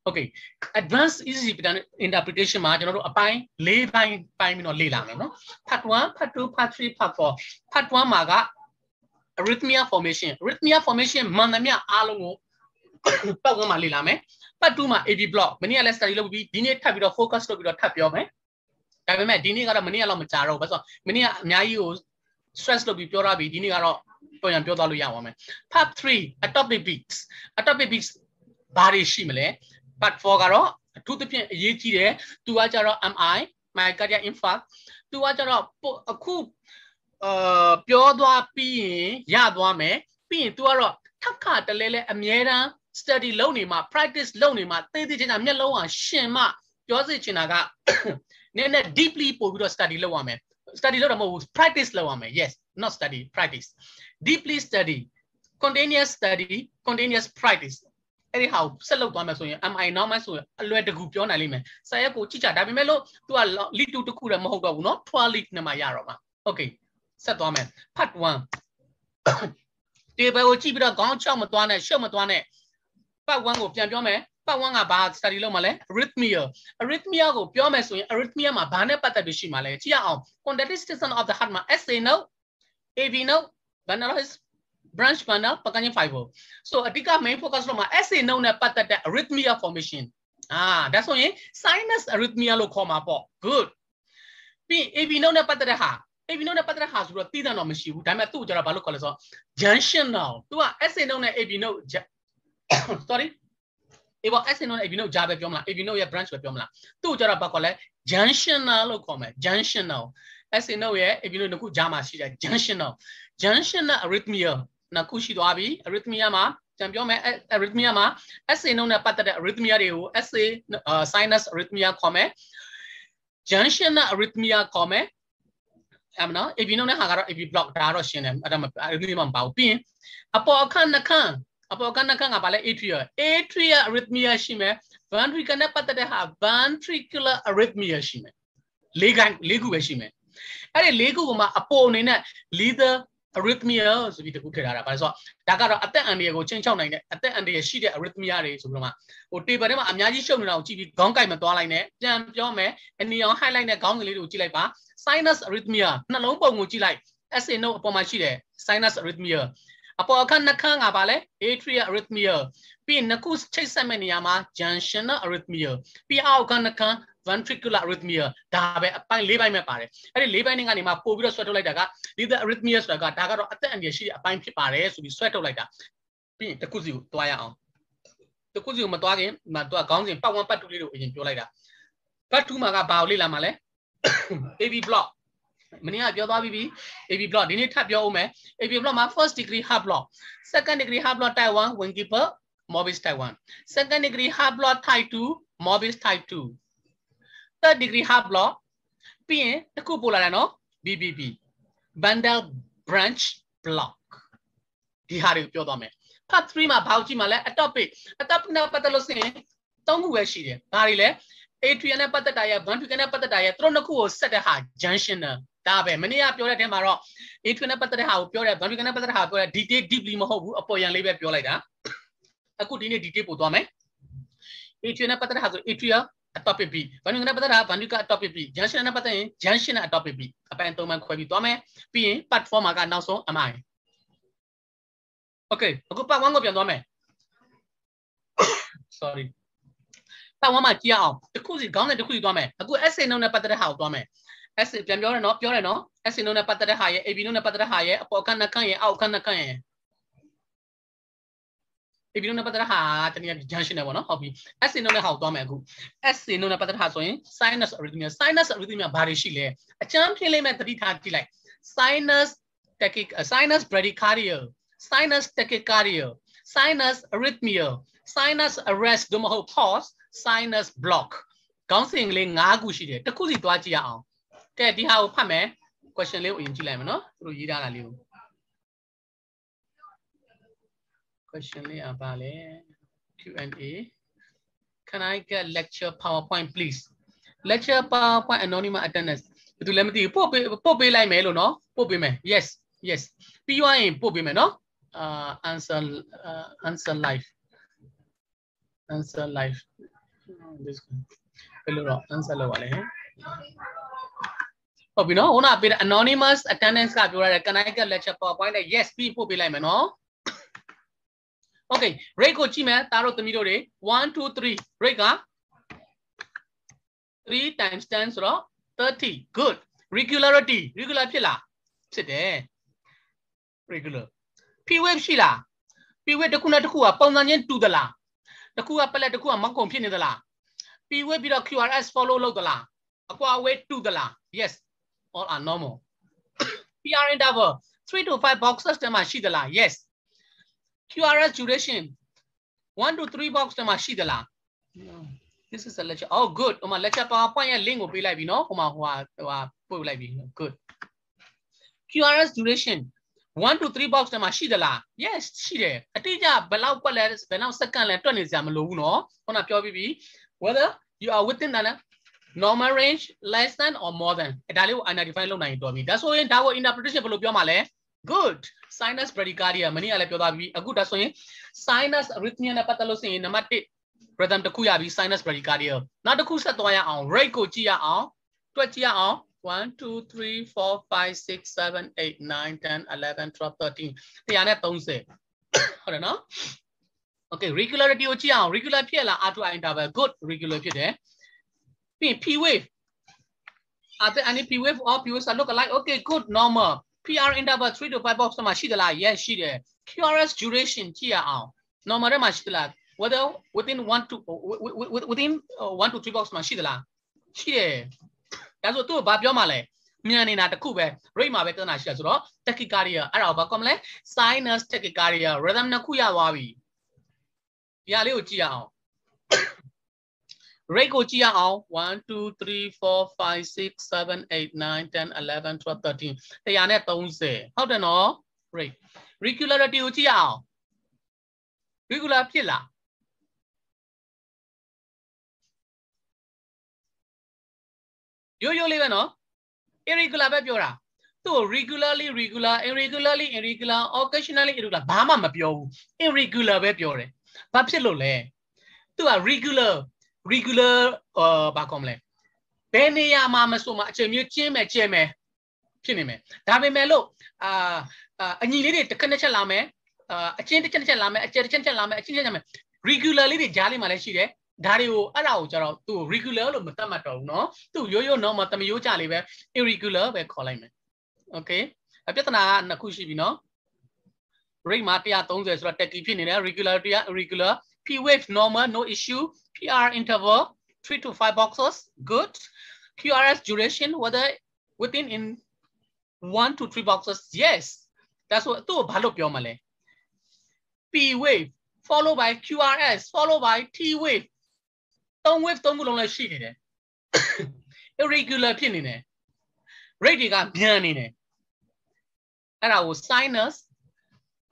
Okay, advanced easy interpretation ma you know a pine lay pine no lay lang no. Part 1, part 2, part 3, part 4. Part 1 ma ga arrhythmia formation. Arrhythmia formation man na mya along ko part 1 ma lay lang me. Part 2 ma AV block. Many let's study lo bi di ni thap bi do focus lo bi do thap pyo me. Da pe me di ni ga do many a lo ma ja ro ba so many a nya yi ko stress lo bi pyo ra bi di ni ga do pyo yan pyo twa lo ya wa me. Part 3 atopic beats. Atopic beats ba ri shi ma le. Part 4 ကတော့အထူးသဖြင့်အရေးကြီးတယ်သူကကြတော့ MI myocardial infarct သူကကြတော့အခုပြောသွားပြီးရင်ရသွားမယ်ပြီးရင် तू ကတော့ထပ်ခါတလဲလဲအမြဲတမ်း study လုပ်နေမှာ practice လုပ်နေမှာသိသိချင်းမျက်လုံးအောင်ရှင်မှပြောစီချင်တာကနည်းနည်း deeply ပို့ပြီးတော့ study လုပ်ရမယ် study လုပ်တာမဟုတ်ဘူး practice လုပ်ရမယ် yes not study practice deeply study continuous study continuous practiceအဲ့ဒီဟာကိုဆက်လုပ်သွားမယ်ဆိုရင် MI နောက်မှဆိုရင်အလွယ်တကူပြောနိုင်လိမ့်မယ်စာရက်ကိုကြည့်ကြဒါပေမဲ့လို့ तू က lead 2တစ်ခုလည်းမဟုတ်တော့ဘူးเนาะ12 lead နဲ့မှရတော့မှာ okay ဆက်သွားမယ် part 1 table ကိုကြည့်ပြီးတော့ခေါင်းချောက်မသွားနဲ့ရှုပ်မသွားနဲ့ part 1ကိုပြန်ပြောမယ် part 1ကဘာ study လုပ်မှာလဲ arrhythmia ကိုပြောမယ်ဆိုရင် arrhythmia မှာဘာနဲ့ပတ်သက်ပြီးရှိမှာလဲကြည့်ရအောင် contradiction of the heart မှာ SA note AV note venous branch bundle packaging fiber so atika main focus လို့မှာ SA note နဲ့ပတ်သက်တဲ့ arrhythmia formation ဒါဆိုရင် sinus arrhythmia လို့ခေါ်မှာပေါ့ good ပြီး AV note နဲ့ပတ်သက်တဲ့ဟာ AV note နဲ့ပတ်သက်တဲ့ဟာဆိုတော့တည်တံ့တော့မရှိဘူးဒါပေမဲ့သူ့ကိုကျတော့ဘာလို့ခေါ်လဲဆိုတော့ junctional သူက SA note နဲ့ AV note sorry အေးပေါ့ SA note နဲ့ AV note ဂျာပဲပြောမလား AV note ရဲ့ branch ပဲပြောမလားသူ့ကိုကျတော့ဘာခေါ်လဲ junctional လို့ခေါ်မယ် junctional SA note ရဲ့ AV note နှစ်ခုဂျာမှာရှိတယ် junctional arrhythmia နှစ်ခုရှိသွားပြီ arrhythmia မှာပြန်ပြောမယ် arrhythmia မှာ SA note နဲ့ပတ်သက်တဲ့ arrhythmia တွေကို SA sinus arrhythmia ခေါ်မယ် junctional arrhythmia ခေါ်မယ်အဲ့မနော် AV note နဲ့ဟာကတော့ AV block ဒါတော့ရှင်းတယ်အဲ့ဒါ arrhythmia မှာမပါဘူးပြီးရင်အပေါ်အခန်းနှခမ်းကဘာလဲ atrial arrhythmia ရှိမယ် ventricle နဲ့ပတ်သက်တဲ့ဟာ ventricular arrhythmia ရှိမယ်၄ခုပဲရှိမယ်အဲ့ဒီ၄ခုကမှအပေါ်အနေနဲ့ lethal arrhythmia ဆိုပြီးတခုထည့်ထားတာဘာလဲဆိုတော့ဒါကတော့အသက်အန္တရာယ်ကိုချင်းချောက်နိုင်တဲ့အသက်အန္တရာယ်ရှိတဲ့ arrhythmia တွေဆိုပြီးတော့မှဟို table ထဲမှာအများကြီးရှုပ်နေတာကိုကြည့်ပြီးခေါင်းကိုက်မသွားလိုက်နဲ့ပြန်ပြောမယ်အနီအောင် highlight နဲ့ခေါင်းကလေးတွေကိုကြည့်လိုက်ပါ sinus arrhythmia နှလုံးပုံကိုကြည့်လိုက် SA note အပေါ်မှာရှိတယ် sinus arrhythmia အပေါ်အခန်းနှခမ်းကပါလဲ atrial arrhythmia ပြီးနှစ်ခုချိတ်ဆက်မဲ့နေရာမှာ junctional arrhythmia ပြီးအောက်အခန်းနှခမ်း ventricular arrhythmia ဒါပဲအပိုင်း၄ပိုင်းပဲပါတယ်အဲ့ဒီ၄ပိုင်းတွေကနေမှပို့ပြီးတော့ဆွဲထုတ်လိုက်တာက lethal arrhythmia ဆိုတာကဒါကတော့အသက်အန္တရာယ်ရှိတဲ့အပိုင်းဖြစ်ပါတယ်ဆိုပြီးဆွဲထုတ်လိုက်တာပြီးရင်တစ်ခုစီကိုတွားရအောင်တစ်ခုစီကိုမတွားခင်မှတွားခေါင်းစဉ်ပတ်1ပတ်2လေးကိုအရင်ပြောလိုက်တာပတ်2မှာကဘာကိုလေ့လာမှာလဲ AV block မင်းကပြောသွားပြီ AV block ဒီနေ့ထပ်ပြောဦးမယ် AV block မှာ first degree heart block second degree heart block type 1 Winkeeper Morbis type 1 second degree heart block type 2 Morbis type 2 third degree heart block ပြီးရင်တစ်ခုပို့လာတယ်နော် BBB bundle branch block ဒီဟာတွေကိုပြောသွားမယ် part 3မှာဘာကိုကြည့်မှာလဲ atopic နဲ့ပတ်သက်လို့ဆိုရင်၃ခုပဲရှိတယ်ဘာတွေလဲ atrial နဲ့ပတ်သက်တာရဲ့ ventricle နဲ့ပတ်သက်တာရဲ့သူတို့နှစ်ခုကိုဆက်တဲ့ဟာ junctional ဒါပဲမနေ့ကပြောတဲ့အထဲမှာတော့ atrial နဲ့ပတ်သက်တဲ့ဟာကိုပြောတယ် ventricle နဲ့ပတ်သက်တဲ့ဟာကိုပြောတယ် detail deeply မဟုတ်ဘူးအပေါ်ရန်လေးပဲပြောလိုက်တာအခုဒီနေ့ detail ပို့သွားမယ် atrial နဲ့ပတ်သက်တဲ့ဟာဆို atrial atopic B ventricle နဲ့ပတ်သက်တာ ventricular atopic B junction နဲ့ပတ်သက်ရင် junctional atopic B အပိုင်း၃ပိုင်းခွဲပြီးသွားမယ်ပြီးရင် part 4မှာကနောက်ဆုံး MI okay အခု part 1ကိုပြန်သွားမယ် sorry part 1မှာကြည့်အောင်တစ်ခုစီခေါင်းနဲ့တစ်ခုစီသွားမယ်အခု SA note နဲ့ပတ်သက်တဲ့ဟာကိုသွားမယ် SA ပြန်ပြောရနော် SA note နဲ့ပတ်သက်တဲ့ဟာရဲ့ AV note နဲ့ပတ်သက်တဲ့ဟာရဲ့အပေါ်ခန်းနှခမ်းရဲ့အောက်ခန်းနှခမ်းရဲ့AV note နဲ့ပတ်သက်တဲ့ဟာတနည်း junction နဲ့ပေါ့နော်ဟုတ်ပြီ SA note နဲ့ဟာကိုသွားမယ်အခု SA note နဲ့ပတ်သက်တဲ့ဟာဆိုရင် sinus arrhythmia ဘာတွေရှိလဲအချမ်းဖြစ်လိမ့်မယ်သတိထားကြည့်လိုက် sinus bradycardia sinus tachycardia sinus arrhythmia sinus arrest တို့မဟုတ် pause sinus block ခေါင်းစဉ်ကလေး၅ခုရှိတယ်တစ်ခုစီသွားကြည့်ရအောင်ကဲဒီဟာကိုဖတ်မယ် question လေးကိုအရင်ကြည့်လိုက်မယ်နော်သူတို့ရေးထားတာလေးကို question လေးอ่ะပါလေ Q&A can I get lecture PowerPoint please lecture PowerPoint anonymous attendance ဘယ်သူလည်းမသိဘူးပို့ပေးလိုက်မယ်လို့နော်ပို့ပေးမယ် yes ပြီးသွားရင်ပို့ပေးမယ်နော်answer live this below answer lo wale hope you know ona pe anonymous attendance ka pyo ra can I get lecture PowerPoint yes pi post pi lai ma no okay rate ko chi ma ta ro tami do de 1 2 3 rate ka 3 times 10 so 30 good regularity regular ဖြစ်လားဖြစ်တယ် regular p wave ရှိလား p wave တစ်ခုနဲ့တစ်ခုကပုံစံချင်းတူသလားတစ်ခုကပလက်တစ်ခုကမောက်ကုန်ဖြစ်နေသလား p wave ပြီးတော့ QRS follow လုပ်သလားအကွာအဝေးတူသလား yes all are normal PR interval 3 to 5 boxes တမှာရှိသလား yes QRS duration 1 to 3 box တမှာရှိသလား this is a lecture oh good ဟိုမှာ lecture PowerPoint ရဲ့ link ကိုပေးလိုက်ပြီเนาะဟိုမှာပို့လိုက်ပြီ good QRS duration 1 to 3 box တမှာရှိသလား yes ရှိတယ်အတိအကျဘယ်လောက်ကွက်လဲဘယ်လောက် second လဲတွက်နေစရာမလိုဘူးเนาะခုနပြောပြီးပြီ whether you are within the normal range less than or more than ဒါလေးကို identify လုပ်နိုင်ရင်တော်ပြီဒါဆိုရင်ဒါကို interpretation ဘယ်လိုပြောမှာလဲ good sinus bradycardia မနေ့ကလည်းပြောသားပြီအခုဒါဆိုရင် sinus arrhythmia နဲ့ပတ်သက်လို့ဆိုရင်နံပါတ်1 rhythm တစ်ခုရပြီ sinus bradycardia နောက်တစ်ခုဆက်သွားရအောင် rate ကိုကြည့်ရအောင်တွက်ကြည့်ရအောင်1 2 3 4 5 6 7 8 9 10 11 12 13 130ဟုတ်တယ်နော် okay regularity ကိုကြည့်အောင် regular ဖြစ်လား R2 interval good regular ဖြစ်တယ်ပြီး P wave are there any P wave or P waves that look alike okay good normal PR interval 3 to 5 box မှာရှိသလား yes ရှိတယ် QRS duration ကြည့်ရအောင် normal ထဲမှာရှိသလား whether within 1 to 3 box မှာရှိသလားရှိတယ်ဒါဆိုသူ့ဘာပြောမှလဲမြန်နေတာတခုပဲ rate မှာပဲပြဿနာရှိတယ်ဆိုတော့ tachycardia အဲ့ဒါကိုဘာကောမလဲ sinus tachycardia rhythm နှစ်ခုရသွားပြီဒီဟာလေးကိုကြည့်ရအောင် rate ကိုကြည့်ရအောင် 1 2 3 4 5 6 7 8 9 10 11 12 13 130ဟုတ်တယ်နော် rate regularity ကိုကြည့်ရအောင် regular ဖြစ်လားရိုးလေးပဲနော် irregular ပဲပြောတာသူ့ regularly regular irregularly irregular occasionally irregular ဘာမှမပြောဘူး irregular ပဲပြောတယ်ဘာဖြစ်လို့လဲသူက regular ဘာကောမလဲဘယ်နေရာမှာမဆိုမှာအချိန်မျိုးကျင်းမယ်ကျဲမယ်ဖြစ်နေမယ်ဒါပေမဲ့လို့အညီလေးတွေတစ်ခဏတစ်ချက်လာမယ်အချင်းတစ်ချက်လာမယ်အကျယ်တစ်ချက်လာမယ်အချင်းချက်လာမယ် regular လေးတွေကြားလေးမှာလည်းရှိတယ်ဒါတွေကိုအဲ့ဒါကိုကျတော့သူ regular လို့မသတ်မှတ်တော့ဘူးเนาะသူရိုးနော်မတမယိုးကြလေးပဲ irregular ပဲခေါ်လိုက်မယ် okay ပြဿနာကနှစ်ခုရှိပြီเนาะ rate မှာ130ဆိုတော့ tachy ဖြစ်နေတယ် regularity က irregular P wave normal no issue PR interval 3 to 5 boxes good QRS duration whether within in 1 to 3 boxes yes that's what သူ့ဘာလို့ပြောမှာလဲ P wave followed by QRS followed by T wave 3 wave 3ခုလုံးလည်းရှိနေတယ် irregular ဖြစ်နေတယ် rate တွေကမြန်နေတယ်အဲ့ဒါကို sinus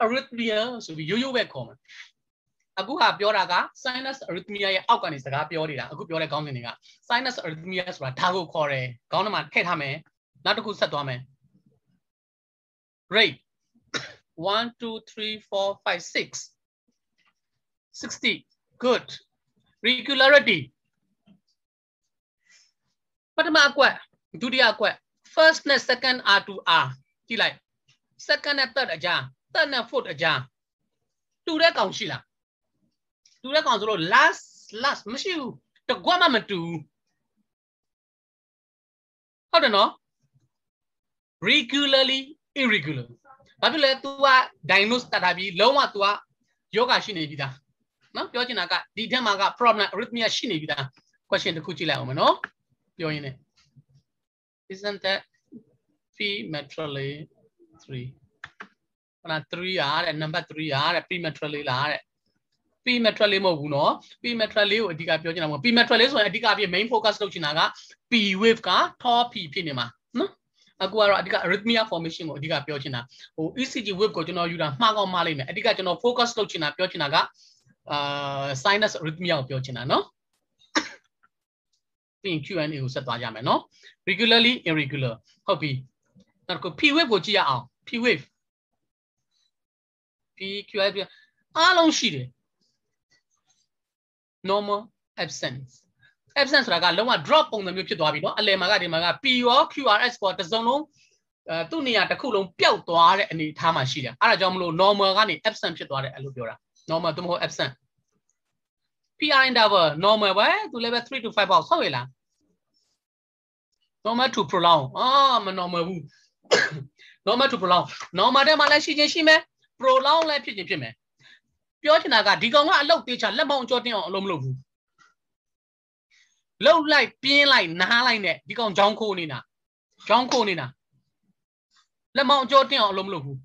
arrhythmia ဆိုပြီးရိုးပဲခေါ်မှာအခုဟာပြောတာက sinus arrhythmia ရဲ့အောက်ကနေစကားပြောနေတာအခုပြောတဲ့ခေါင်းစဉ်တွေက sinus arrhythmia ဆိုတာဒါကိုခေါ်တယ်ခေါင်းထဲမှာထည့်ထားမယ်နောက်တစ်ခုဆက်သွားမယ် rate 1 2 3 4 5 6 60 good regularity ပထမအကွက်ဒုတိယအကွက် first နဲ့ second R to R ကြည့်လိုက် second နဲ့ third အကြား third နဲ့ fourth အကြားတူတဲ့ကောင်ရှိလားတူတဲ့ကောင်ဆိုလို့ last မရှိဘူးတကွက်မှမတူဟုတ်တယ်နော် regularly irregular ဘာဖြစ်လဲ तू က diagnose တတ်တာပြီးလုံးဝ तू ကယောဂရှိနေပြီသားနော်ပြောချင်တာကဒီထက်မှာက problem arrhythmia ရှိနေပြီသား question တစ်ခုကြည့်လိုက်အောင်မနော်ပြောရင်းနဲ့ isn't that premenstrually 3 ခဏ3ရတဲ့ number 3ရတဲ့ premenstrually လားတဲ့ premenstrually မဟုတ်ဘူးနော် premenstrually ကိုအဓိကပြောချင်တာမဟုတ် premenstrually ဆိုရင်အဓိကအပြည့် main focus လုပ်ချင်တာက P wave က tall P ဖြစ်နေမှာနော်အခုကတော့အဓိက arrhythmia formation ကိုအဓိကပြောချင်တာဟို ECG wave ကိုကျွန်တော်ယူတာမှားကောင်းမှားလိမ့်မယ်အဓိကကျွန်တော် focus လုပ်ချင်တာပြောချင်တာကsinus arrhythmia ကိုပြောချင်တာနော်ပြီးရင် Q&A ကိုဆက်သွားကြမယ်နော် regularly irregular ဟုတ်ပြီနောက်တစ်ခု P wave ကိုကြည့်ရအောင် P wave P QI အားလုံးရှိတယ် normal absence absent ဆိုတာကလုံးဝ drop ပုံစံမျိုးဖြစ်သွားပြီเนาะအလယ်မှာကဒီမှာက P ရော QRS ပေါ်တစ်စုံလုံးသူ့နေရာတစ်ခုလုံးပျောက်သွားတဲ့အနေအထားမှာရှိတယ်အဲ့ဒါကြောင့်မလို့ normal ကနေ absent ဖြစ်သွားတယ်အဲ့လိုပြောတာ normal သို့မဟုတ် absent PR interval normal ပဲသူလည်းပဲ3 to 5 ပေါက်ဟုတ်ရလား normal to prolong မ normal ဘူး normal to prolong normal တဲ့မှာလည်းရှိချင်းရှိမယ် prolong လည်းဖြစ်ချင်းဖြစ်မယ်ပြောချင်တာကဒီကောင်ကအလုပ်သေးချာလက်မောင်းကြောတင်းအောင်အလုပ်မလုပ်ဘူးလှုပ်လိုက်ပြင်းလိုက်နားလိုက်နဲ့ဒီကောင်ကြောင်းခိုးနေတာလက်မောင်းကြောတင်းအောင်အလုပ်မလုပ်ဘူး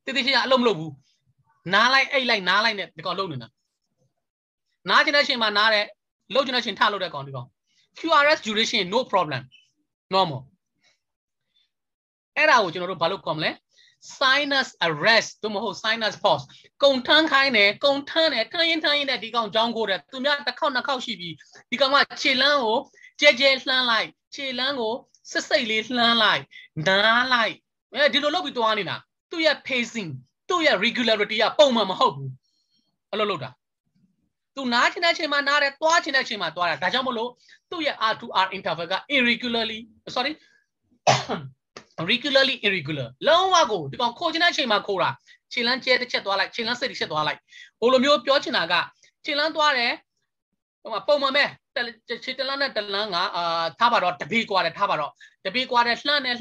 တိတိကျကျအလုပ်မလုပ်ဘူးနားလိုက်အိတ်လိုက်နားလိုက်နဲ့ဒီကောင်လုပ်နေတာနားချင်တဲ့အချိန်မှာနားတယ်လှုပ်ချင်တဲ့အချိန်ထလုပ်တဲ့ကောင်ဒီကောင် QRS duration no problem normal အဲ့ဒါကိုကျွန်တော်တို့ဘာလို့ခေါ်မလဲ sinus arrest သို့မဟုတ် sinus pause ကုန်ထမ်းခိုင်းတယ်ကုန်ထမ်းတယ်ထမ်းရင်နဲ့ဒီကောင်ကြောင်းခိုးတယ်သူများတစ်ခေါက်နှစ်ခေါက်ရှိပြီဒီကောင်ကခြေလမ်းကိုကြဲလှမ်းလိုက်ခြေလမ်းကိုစိတ်လေးလှမ်းလိုက်နားလိုက်ဒီလိုလုပ်ပြီးသွားနေတာသူ့ရဲ့ pacing သူ့ရဲ့ regularity ကပုံမှန်မဟုတ်ဘူးအဲ့လိုလုပ်တာသူနားချင်တဲ့အချိန်မှာနားတယ်သွားချင်တဲ့အချိန်မှာသွားတာဒါကြောင့်မလို့သူ့ရဲ့ R to R interval က regularly irregular လုံးဝကိုဒီကောင်ခိုးချင်တဲ့အချိန်မှာခိုးတာခြေလမ်းကျဲတစ်ချက်သွားလိုက်ခြေလမ်းစိတ်တစ်ချက်သွားလိုက်ဘိုလိုမျိုးပြောချင်တာကခြေလမ်းသွားတယ်ဟိုမှာပုံမှန်ပဲခြေတလန်းနဲ့တလန်းကထားပါတော့တပေကွာတယ်ထားပါတော့တပေကွာတယ်လှမ်းတယ်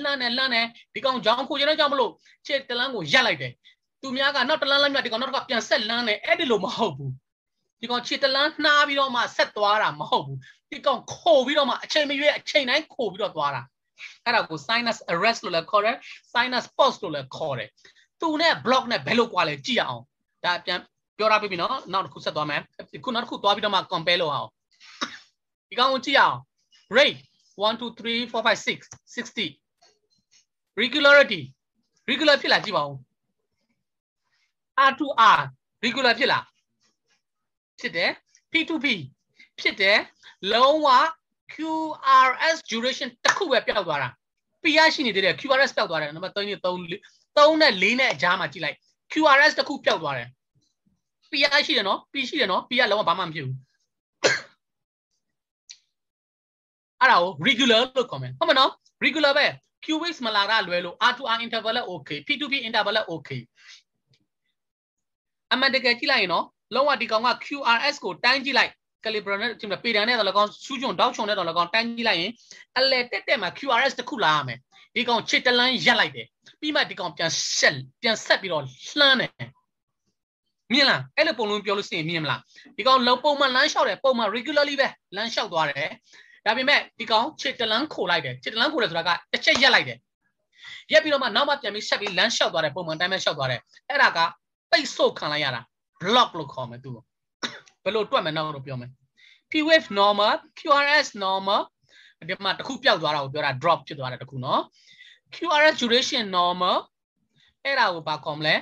ဒီကောင်ကြောင်းခိုးချင်တဲ့ကြောင့်မလို့ခြေတလန်းကိုရက်လိုက်တယ်သူများကနောက်တလန်းလိုက်မြတ်ဒီကောင်နောက်တစ်ခါပြန်ဆက်လန်းတယ်အဲ့ဒီလိုမဟုတ်ဘူးဒီကောင်ခြေတလန်းနှားပြီးတော့မှဆက်သွားတာမဟုတ်ဘူးဒီကောင်ခိုးပြီးတော့မှအချိန်မရွေးအချိန်တိုင်းခိုးပြီးတော့သွားတာအဲ့ဒါကို sinus arrest လို့လည်းခေါ်တယ် sinus pause လို့လည်းခေါ်တယ်သူနဲ့ block နဲ့ဘယ်လိုကွာလဲကြည့်အောင်ဒါပြန်ပြောရပြီနော်နောက်တစ်ခုဆက်သွားမယ်ခုနောက်တစ်ခုသွားပြီးတော့မှ compare လုပ်အောင်ဒီကောင်ကိုကြည့်အောင် rate 1 2 3 4 5 6 60 regularity regular ဖြစ်လားကြည့်ပါဦး R to R regular ဖြစ်လားဖြစ်တယ် P to P ဖြစ်တယ်လုံးဝQRS duration တစ်ခုပဲပျောက်သွားတာ PR ရှိနေသေးတယ် QRS ပျောက်သွားတယ်နံပါတ်3နဲ့3နဲ့4နဲ့အကြားမှာကြည့်လိုက် QRS တစ်ခုပျောက်သွားတယ် PR ရှိတယ်နော် P ရှိတယ်နော် P ကလုံးဝဘာမှမဖြစ်ဘူးအဲ့ဒါကို regular လို့ခေါ်မယ်ဟုတ်မနော် regular ပဲ Q weeks မလာတာလွယ်လို့ R to R interval လည်း okay P to P interval လည်း okay အမှန်တကယ်ကြည့်လိုက်ရင်နော်လုံးဝဒီကောင်က QRS ကိုတိုင်းကြည့်လိုက်က caliper နဲ့ဒီမှာပေတံနဲ့တော့လည်းကောင်းစူးချွန်တောက်ချွန်နဲ့တော့လည်းကောင်းတိုင်းကြည့်လိုက်ရင်အလဲတက်မှာ QRS တစ်ခုလာရမယ်ဒီကောင်ခြေတလန်းရက်လိုက်တယ်ပြီးမှဒီကောင်ပြန်ဆက်ပြီးတော့လှမ်းတယ်မြင်လားအဲ့လိုပုံလုံးပြောလို့ရှိရင်မြင်မလားဒီကောင်လုံးပုံမှန်လမ်းလျှောက်တယ်ပုံမှန် regularly ပဲလမ်းလျှောက်သွားတယ်ဒါပေမဲ့ဒီကောင်ခြေတလန်းခိုလိုက်တယ်ခြေတလန်းခိုတယ်ဆိုတာကတစ်ချက်ရက်လိုက်တယ်ရက်ပြီးတော့မှနောက်မှပြန်ပြီးဆက်ပြီးလမ်းလျှောက်သွားတယ်ပုံမှန်တိုင်းပဲလျှောက်သွားတယ်အဲ့ဒါကပိတ်ဆို့ခံလိုက်ရတာ block လို့ခေါ်မယ်သူဘယ်လိုတွက်မယ်နောက်တော့ပြောမယ် P wave normal QRS normal ဒီမှာတစ်ခုပျောက်သွားတာကိုပြောတာ drop ဖြစ်သွားတာတစ်ခုနော် QRS duration normal အဲ့ဒါကိုဘာခေါ်မလဲ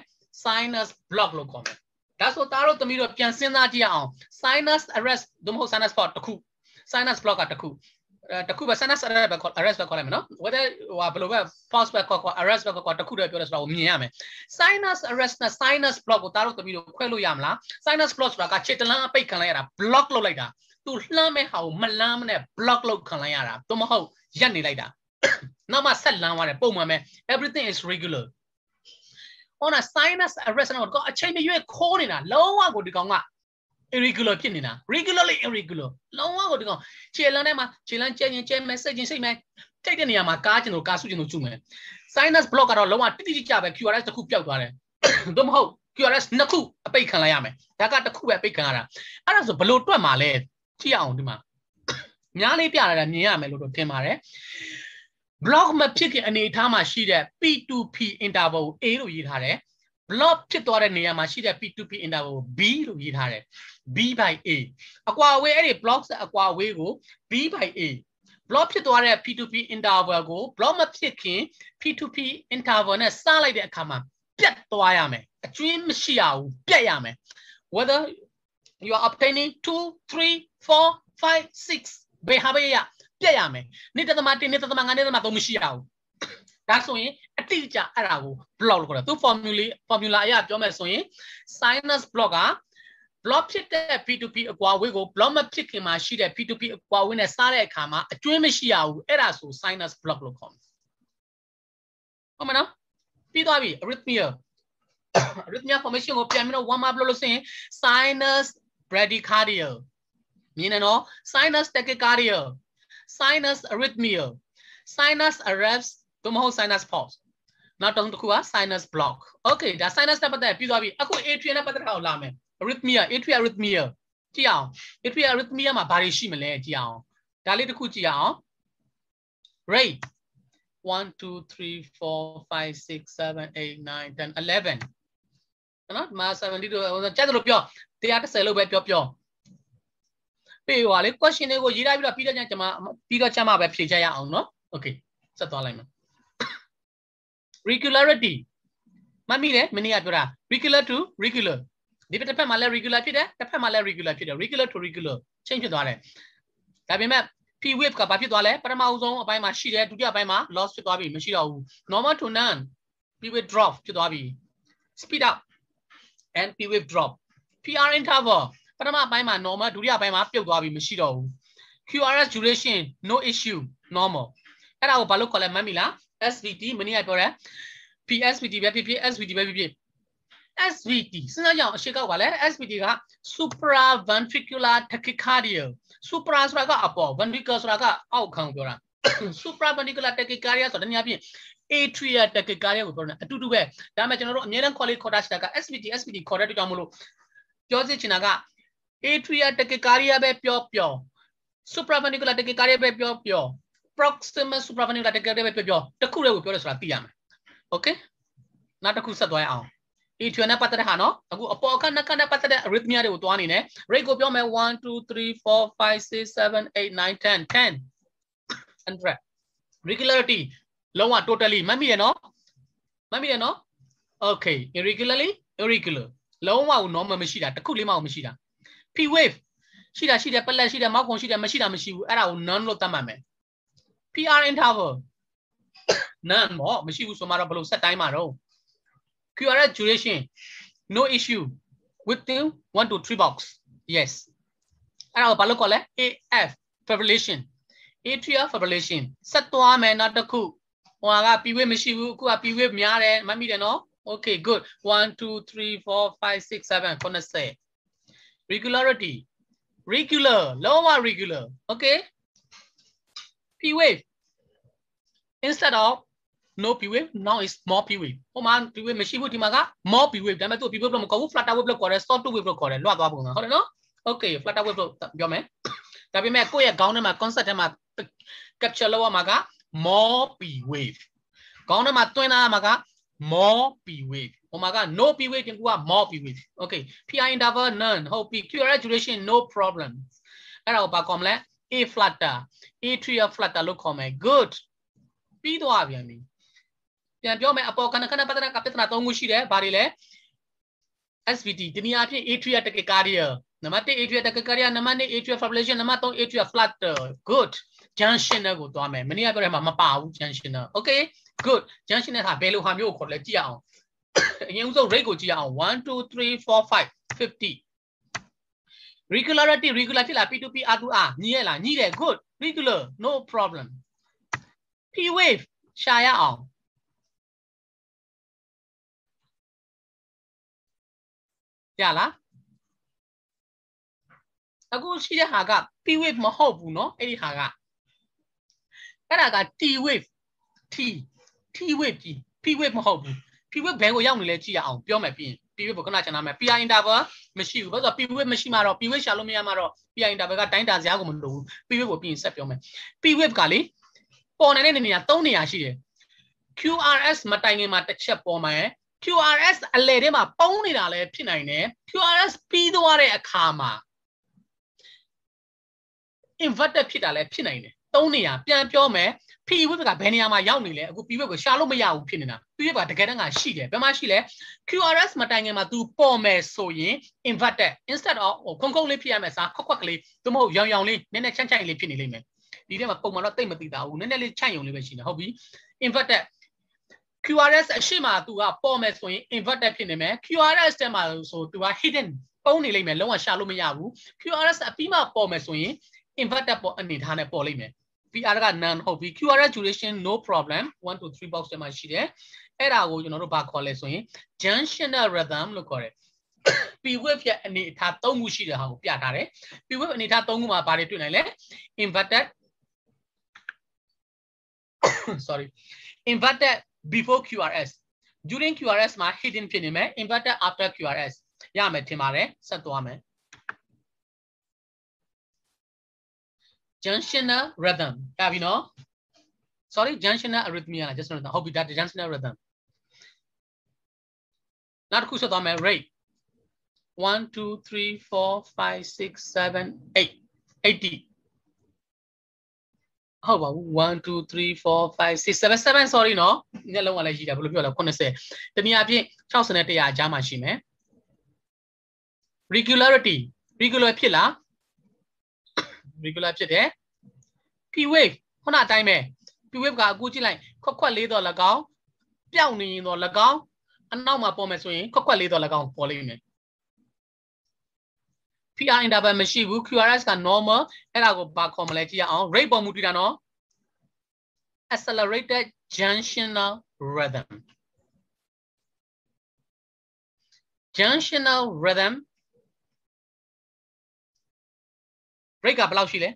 sinus block လို့ခေါ်မယ်ဒါဆိုသားတို့သမီးတို့ပြန်စဉ်းစားကြည့်အောင် sinus arrest သို့မဟုတ် sinus pause တစ်ခု sinus block ကတစ်ခုပဲ sinus arrest ပဲခေါ်လိုက်မယ်နော် whether ဟိုဘယ်လိုပဲ pause ပဲခေါ် arrest ပဲခေါ်တစ်ခုတည်းပြောတယ်ဆိုတော့မြင်ရမယ် sinus arrest နဲ့ sinus block ကိုသားတို့သမီးတို့ခွဲလို့ရမလား sinus block ဆိုတာကခြေတလန်းအပိတ်ခံလိုက်ရတာ block လုပ်လိုက်တာသူလှမ်းမဲ့ဟာကိုမလှမ်းမနဲ့ block လုပ်ခံလိုက်ရတာသို့မဟုတ်ရက်နေလိုက်တာနောက်မှဆက်လမ်းသွားတယ်ပုံမှန်ပဲ everything is regular on a sinus arrest တော့အချိန်မရွေးခိုးနေတာလုံးဝကိုဒီကောင်က irregular ဖြစ်နေတာ regularly irregular လုံးဝကိုဒီကောင်ခြေလမ်းထဲမှာခြေလမ်းကျဲရင်ကျဲမယ်စိတ်ချင်းစိတ်မယ်ထိတ်တဲ့နေရာမှာကားကျင်လို့ကားစုကျင်လို့ကျူမယ် sinus block ကတော့လုံးဝတိတိကျကျပဲ QRS တစ်ခုပျောက်သွားတယ်သို့မဟုတ် QRS နှစ်ခုအပိတ်ခံလိုက်ရမယ်ဒါကတစ်ခုပဲအပိတ်ခံရတာအဲ့ဒါဆိုဘယ်လိုတွက်မှာလဲကြည့်အောင်ဒီမှာများလေးပြရတာမြင်ရမယ်လို့တော့ထင်ပါတယ် block မဖြစ်ခင်အနေအထားမှာရှိတဲ့ P to P interval ကို A လို့ရေးထားတယ် block ဖြစ်သွားတဲ့နေရာမှာရှိတဲ့ P to P interval ကို B လို့ရေးထားတယ် B by A အကွာအဝေးအဲ့ဒီ block အကွာအဝေးကို B by A block ဖြစ်သွားတဲ့ P to P interval ကို block မဖြစ်ခင် P to P interval နဲ့စလိုက်တဲ့အခါမှာပြတ်သွားရမယ်အကျွင်းမရှိရဘူးပြတ်ရမယ် whether you are obtaining 2 3 4 5 6ဘယ်ဟာပဲရပြတ်ရမယ်နေ့တသမ1နေ့တသမ5နေ့တသမ3မရှိရဘူးဒါဆိုရင်အတိအကျအဲ့ဒါကို block လို့ခေါ်တယ်သူ formula အရပြောမယ်ဆိုရင် sinus block က block ဖြစ်တဲ့ P2P အကွာအဝေးကို block မဖြစ်ခင်မှာရှိတဲ့ P2P အကွာအဝေးနဲ့စားတဲ့အခါမှာအကျွင်းမရှိရဘူးအဲ့ဒါဆို sinus block လို့ခေါ်မယ်ဟုတ်မနော်ပြီးသွားပြီ arrhythmia formation ကိုပြန်ပြီးတော့ warm up လုပ်လို့ဆိုရင် sinus bradycardia မြင်နေနော် sinus tachycardia sinus arrhythmia sinus arrest သို့မဟုတ် sinus pause နောက်တစ်ခုက sinus block okay ဒါ sinus နဲ့ပတ်သက်ပြီးသွားပြီအခု atrial နဲ့ပတ်သက်တာကိုလာမယ် arrhythmia atrial arrhythmia ကြည့်အောင် atrial arrhythmia မှာဘာတွေရှိမလဲကြည့်အောင်ဒါလေးတစ်ခုကြည့်အောင် rate 1 2 3 4 5 6 7 8 9 10 11နော်မာ70တို့ကျက်လို့ပြော130လို့ပဲပြောပြီးပါလေ question တွေကိုရေးလိုက်ပြီးတော့ပြီးတော့ကျမပဲဖြေချက်ရအောင်နော် okay ဆက်သွားလိုက်မယ် regularity မမိတယ်မနေ့ကပြောတာ regular to regular ဒီတစ်ဖက်မှာလည်း regular ဖြစ်တယ်တစ်ဖက်မှာလည်း regular ဖြစ်တယ် regular to regular change ဖြစ်သွားတယ်ဒါပေမဲ့ P wave ကဘာဖြစ်သွားလဲပထမဆုံးအပိုင်းမှာရှိတယ်ဒုတိယအပိုင်းမှာ loss ဖြစ်သွားပြီမရှိတော့ဘူး normal to none P wave drop ဖြစ်သွားပြီ speed up and P wave drop PR interval ပထမအပိုင်းမှာ normal ဒုတိယအပိုင်းမှာပြုတ်သွားပြီမရှိတော့ဘူး QRS duration no issue normal အဲ့ဒါကိုဘာလို့ခေါ်လဲမှတ်မိလား SVT မနေ့ကပြောတယ် PSVT ပဲဖြစ်ဖြစ် SVT ပဲဖြစ်ဖြစ် SVT စဉ်းစားကြအောင်အရှိကောက်ပါလဲ SVT က supraventricular tachycardia supra ဆိုတာကအပေါ် ventricular ဆိုတာကအောက်ခံပြောတာ supraventricular tachycardia ဆိုတာတနည်းအားဖြင့် atrial tachycardia ကိုပြောတာအတူတူပဲဒါပေမဲ့ကျွန်တော်တို့အများအားခေါ်လေခေါ်တာしたက SVT ခေါ်တဲ့အတွက်ကြောင့်မလို့ပြောစစ်ချင်တာက atrial tachycardia ပဲပြော supraventricular tachycardia ပဲပြော proximal supraventricular tachycardia ပဲပြောတစ်ခုတည်းကိုပြောတယ်ဆိုတာသိရမယ် okay နောက်တစ်ခုဆက်သွားရအောင် atrial နဲ့ပတ်သက်တဲ့ဟာနော်အခုအပေါ်အခန်းနှစ်ခန်းနဲ့ပတ်သက်တဲ့ arrhythmia တွေကိုတွားနေတယ် rate ကိုပြောမယ်1 2 3 4 5 6 7 8 9 10 100 regularity လုံးဝ totally မှတ်မိရနော် okay irregularly irregular လုံးဝ normal မရှိတာတစ်ခုလေးမှမရှိတာ P wave ရှိတယ်ပလက်ရှိတယ်မောက်ခွန်ရှိတယ်မရှိဘူးအဲ့ဒါကို none လို့သတ်မှတ်မယ် PR interval none မရှိဘူးဆိုမှတော့ဘယ်လိုဆက်တိုင်းမှာတော့ QRS duration no issue within 1 to 3 box yes အဲ့ဒါကိုဘာလို့ခေါ်လဲ AF fibrillation atrial fibrillation ဆက်သွားမယ်နောက်တစ်ခုဟိုက P wave မရှိဘူးအခုက P wave များတယ်မှတ်မိတယ်နော် okay good 1 2 3 4 5 6 7 90 regularity regular lower regular okay P wave instead of no P wave now is more P wave ဟိုမှာ P wave မရှိဘူးဒီမှာက more P wave ဒါပေမဲ့သူ P wave လို့မခေါ်ဘူး flutter wave လို့ခေါ်တယ် short wave လို့ခေါ်တယ်လွှတ်သွားပုံစံဟုတ်တယ်နော် okay flutter wave လို့ပြောမယ်ဒါပေမဲ့ကိုယ့်ရဲ့ခေါင်းထဲမှာ concept ထဲမှာ capture လုပ်ရမှာက more P wave ခေါင်းထဲမှာတွင်းထားရမှာက more P wave ဟိုမှာက no P wave တင်ကူက more P wave okay PR interval none ဟုတ်ပြီ QRS duration no problem အဲ့ဒါကိုဘာခေါ်မလဲ A flutter atrial flutter လို့ခေါ်မယ် good ပြီးသွားပြန်ပြီပြန်ပြောမယ်အပေါ်ခဏပတ်သက်တဲ့ပြဿနာ၃ခုရှိတယ်ဘာတွေလဲ SVT ဒီနေရာဖြစ် atrial tachycardia နံပါတ်1 atrial tachycardia နံပါတ်2 atrial fibrillation နံပါတ်3 atrial flutter good junction ကိုသွားမယ်မနေ့ကပြောတဲ့မှာမပါဘူး junction okay good junction ဟာဘယ်လိုဟာမျိုးကိုခေါ်လဲကြည့်အောင်အရင်ဦးဆုံး rate ကိုကြည့်အောင်1 2 3 4 5 50 regularity regular ဖြစ်လား P2P R2R ညီရဲ့လားညီတယ် good regular no problem P wave ရှာရအောင်ရလားအခုရှိတဲ့ဟာက P wave မဟုတ်ဘူးเนาะအဲ့ဒီဟာကအဲ့ဒါက T wave T wave ကြီး P wave မဟုတ်ဘူး P wave ဘယ်ကိုရောက်နေလဲကြည့်ရအောင်ပြောမယ်ပြီးရင် P wave ကိုခဏချန်နာမယ် PR interval မရှိဘူးဘာလို့ဆို P wave မရှိမှတော့ P wave ရှာလို့မရမှတော့ PR interval ကတိုင်းတာစရာကိုမလိုဘူး P wave ကိုပြီးရင်ဆက်ပြောမယ် P wave ကလေပေါ်နေတဲ့နေရာ3နေရာရှိတယ် QRS မတိုင်ခင်မှာတစ်ချက်ပေါ်မယ် QRS အလယ်ထဲမှာပုံးနေတာလည်းဖြစ်နိုင်တယ် QRS ပြီးသွားတဲ့အခါမှာ inverted ဖြစ်တာလည်းဖြစ်နိုင်တယ်3နေရာပြန်ပြောမယ် P wave ကဘယ်နေရာမှာရောက်နေလဲအခု P wave ကိုရှာလို့မရဘူးဖြစ်နေတာ P wave ကတကယ်တမ်းကရှိတယ်ဘယ်မှာရှိလဲ QRS မတိုင်ခင်မှာ तू ပေါ်မယ်ဆိုရင် inverted instead of ခုံလေးဖြစ်ရမယ်စားခွက်ကလေးသို့မဟုတ်ရောင်လေးနည်းနည်းချမ်းလေးဖြစ်နေလိမ့်မယ်ဒီထဲမှာပုံမှန်တော့တိတ်မသိတာဘူးနည်းနည်းလေးချန့်ယုံလေးပဲရှိနေဟုတ်ပြီ inverted QRS အရှိမ तू ကပေါ်မယ်ဆိုရင် inverted ဖြစ်နေမယ် QRS ထဲမှာဆို तू က hidden ပုံနေလိမ့်မယ်လုံးဝရှာလို့မရဘူး QRS အပြီးမှပေါ်မယ်ဆိုရင် inverted ပေါ်အနေထားနဲ့ပေါ်လိမ့်မယ် PR က none ဟုတ်ပြီ QRS duration no problem 1 to 3 box ထဲမှာရှိတယ်အဲ့ဒါကိုကျွန်တော်တို့ဘာခေါ်လဲဆိုရင် junctional rhythm လို့ခေါ်တယ် P wave ရဲ့အနေအထား၃ခုရှိတဲ့ဟာကိုပြထားတယ် P wave အနေအထား၃ခုမှာဘာတွေတွေ့နိုင်လဲ inverted sorry inverted before QRS during QRS မှာ hidden ဖြစ်နေမယ် inverted after QRS ရမယ်ထင်ပါတယ်ဆက်သွားမယ် junctional rhythm ရပြီနော် sorry junctional arrhythmia လား just ဟုတ်ပြီဒါ junctional rhythm နောက်တစ်ခုဆက်သွားမယ် rate 1 2 3 4 5 6 7 8 80ဟုတ်ပါဘူး1 2 3 4 5 6 7 7 sorry နော်ညလုံးကလည်းရှိတာဘယ်လိုပြောလဲ80တနည်းအားဖြင့်60နဲ့100အကြားမှာရှိမယ် regularity regular ဖြစ်လား regular ဖြစ်တယ် P wave ခုနအတိုင်းပဲ P wave ကအခုကြည့်လိုက်ခွက်လေးတော့၎င်းပျောက်နေရင်တော့၎င်းအနောက်မှာပေါ်မယ်ဆိုရင်ခွက်လေးတော့၎င်းပေါ်လိမ့်မယ် PR interval မရှိဘူး QRS က normal အဲ့ဒါကိုဘာခေါ်မလဲကြည့်ရအောင် rate ပေါ်မူတည်တာနော် accelerated junctional rhythm junctional rhythm rate ကဘယ်လောက်ရှိလဲ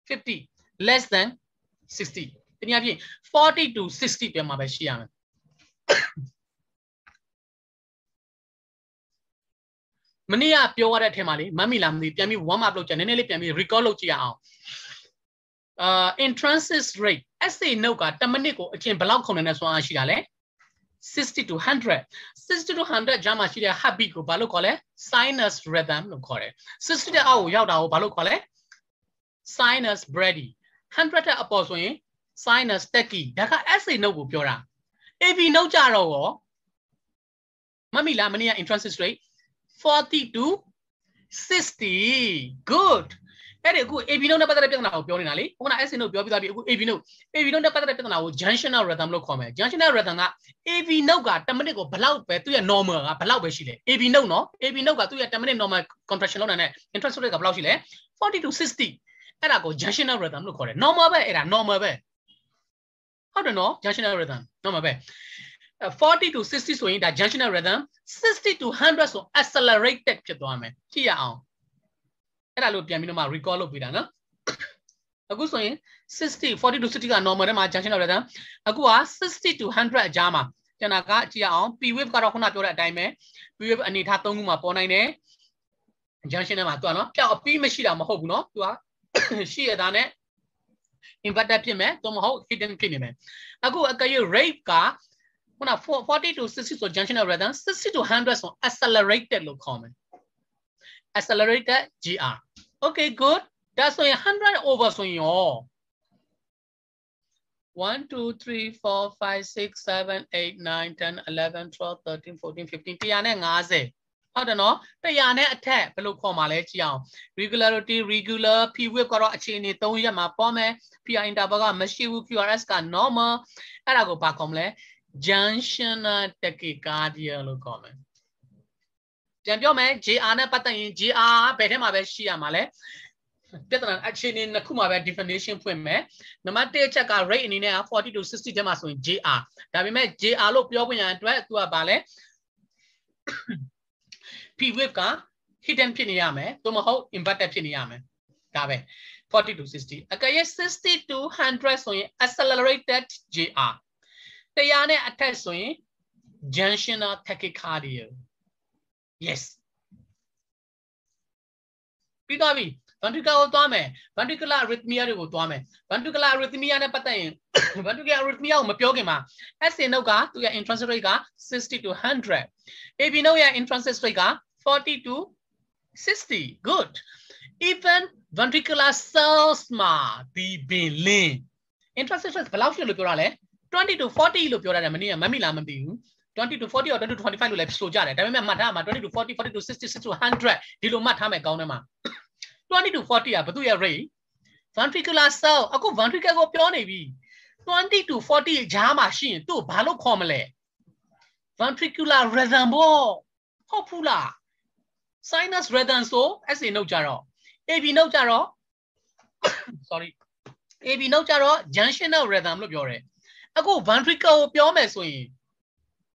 50 less than 60တနည်းအားဖြင့်40 to 60ပြန်မှာပဲရှိရမယ်မနေ့ကပြောရတဲ့အထက်မှာလေမမီလာမသိပြန်ပြီး warm up လုပ်ကြနည်းနည်းလေးပြန်ပြီး recall လုပ်ကြည့်ရအောင်intransit rate SA note က10မိနစ်ကိုအချိန်ဘယ်လောက်ခုန်နေလဲဆိုအားရှိတာလဲ60 to 100 60 to 100ကြားမှာရှိတဲ့ heartbeat ကိုဘာလို့ခေါ်လဲ sinus rhythm လို့ခေါ်တယ်60တဲ့အောက်ကိုရောက်တာကိုဘာလို့ခေါ်လဲ sinus brady 100တဲ့အပေါ်ဆိုရင် sinus tachy ဒါက SA note ကိုပြောတာ AB note ကြတော့ရောမမီလာမနေ့က intransit rate 40 to 60 good အဲ့ဒီအခု AB note နဲ့ပတ်သက်တဲ့ပြဿနာကိုပြောနေတာလေခုန SA note ပြောပြီးသားပြီအခု AB note နဲ့ပတ်သက်တဲ့ပြဿနာကို junctional rhythm လို့ခေါ်မယ် junctional rhythm က AB note က10မိနစ်ကိုဘယ်လောက်ပဲသူ့ရဲ့ normal ကဘယ်လောက်ပဲရှိလဲ AB note နော် AB note ကသူ့ရဲ့10မိနစ် normal contraction လုပ်နေတဲ့ intransit rate ကဘယ်လောက်ရှိလဲ40 to 60အဲ့ဒါကို junctional rhythm လို့ခေါ်တယ် normal ပဲအဲ့ဒါ normal ပဲဟုတ်တယ်နော် junctional rhythm normal ပဲ40 to 60ဆိုရင်ဒါ junctional rhythm 60 to 100ဆို accelerated ဖြစ်သွားမယ်ကြည့်ရအောင်အဲ့ဒါလို့ပြန်ပြီးတော့မှ recall လုပ်ပေးတာနော်အခုဆိုရင်40 to 60က normal ထဲမှာ junctional rhythm အခုက60 to 100အကြားမှာကျန်တာကကြည့်ရအောင် P wave ကတော့ခုနပြောတဲ့အတိုင်းပဲ P wave အနေထား3ခုမှာပေါ်နိုင်တယ် junction ထဲမှာသူကနော်ပျောက်အပြီးမရှိတာမဟုတ်ဘူးနော်သူကရှိရတာနဲ့ inverted ဖြစ်မယ်သို့မဟုတ် hidden ဖြစ်နေမယ်အခုအကယ်၍ rate ကခုန40 to 60ဆို junctional rhythm 60 to 100ဆို accelerated လို့ခေါ်မယ် accelerated GR okay good ဒါဆိုရင်100 over ဆိုရင်ရော1 2 3 4 5 6 7 8 9 10 11 12 13 14 15 150ဟုတ်တယ်နော်100နဲ့အထက်ဘယ်လိုခေါ်မှာလဲကြည့်အောင် regularity regular P wave ကတော့အခြေအနေ3ရက်မှာပေါ်မယ် PR interval ကမရှိဘူး QRS က normal အဲ့ဒါကိုဘာခေါ်မလဲ junctional tachycardia လို့ခေါ်မယ်ပြန်ပြောမယ် JR နဲ့ပတ်သက်ရင် JR ဘယ်ထဲမှာပဲရှိရမှာလဲပြဿနာအခြေအနေနှစ်ခုမှာပဲ definition ဖွင့်မယ်နံပါတ်1ချက်က rate အနေနဲ့40 to 60ထဲမှာဆိုရင် JR ဒါပေမဲ့ JR လို့ပြောခွင့်ရတဲ့အတွက်သူကဘာလဲ P wave က hidden ဖြစ်နေရမယ်သို့မဟုတ် inverted ဖြစ်နေရမယ်ဒါပဲ40 to 60အကယ်၍ 60 to 100ဆိုရင် accelerated JR 100နဲ့အထက်ဆိုရင် junctional tachycardia yes ပြီးသွားပြီ ventricular ကိုသွားမယ် ventricular arrhythmia တွေကိုသွားမယ် ventricular arrhythmia နဲ့ပတ်သက်ရင် ventricular arrhythmia ကိုမပြောခင်မှာ SA note ကသူရဲ့ intransit rate က60 to 100 AB note ရဲ့ intransit rate က40 to 60 good even ventricular cells မှာဒီပင်လင်း intransit rate ဘယ်လောက်ရှိလို့ပြောတာလဲ20 to 40လို့ပြောရတယ်မနေ့ကမမိလားမသိဘူး20 to 40 or 20 to 25လို့လည်းဆိုကြတယ်ဒါပေမဲ့မှတ်ထားမှာ20 to 40 40 to 60 60 to 100ဒီလိုမှတ်ထားမယ်ကောင်းတယ်မှာ20 to 40ကဘယ်သူရဲ့ rate ventricular cell အခု ventricle ကိုပြောနေပြီ20 to 40ကြားမှာရှိရင်သူ့ဘာလို့ခေါ်မလဲ ventricular rhythm ပေါ့ဟုတ်ဘူးလား sinus rhythm ဆို SA note ကြတော့ AB note ကြတော့ sorry AB note ကြတော့ junctional rhythm လို့ပြောတယ်အခု ventricle ကိုပြောမယ်ဆိုရင်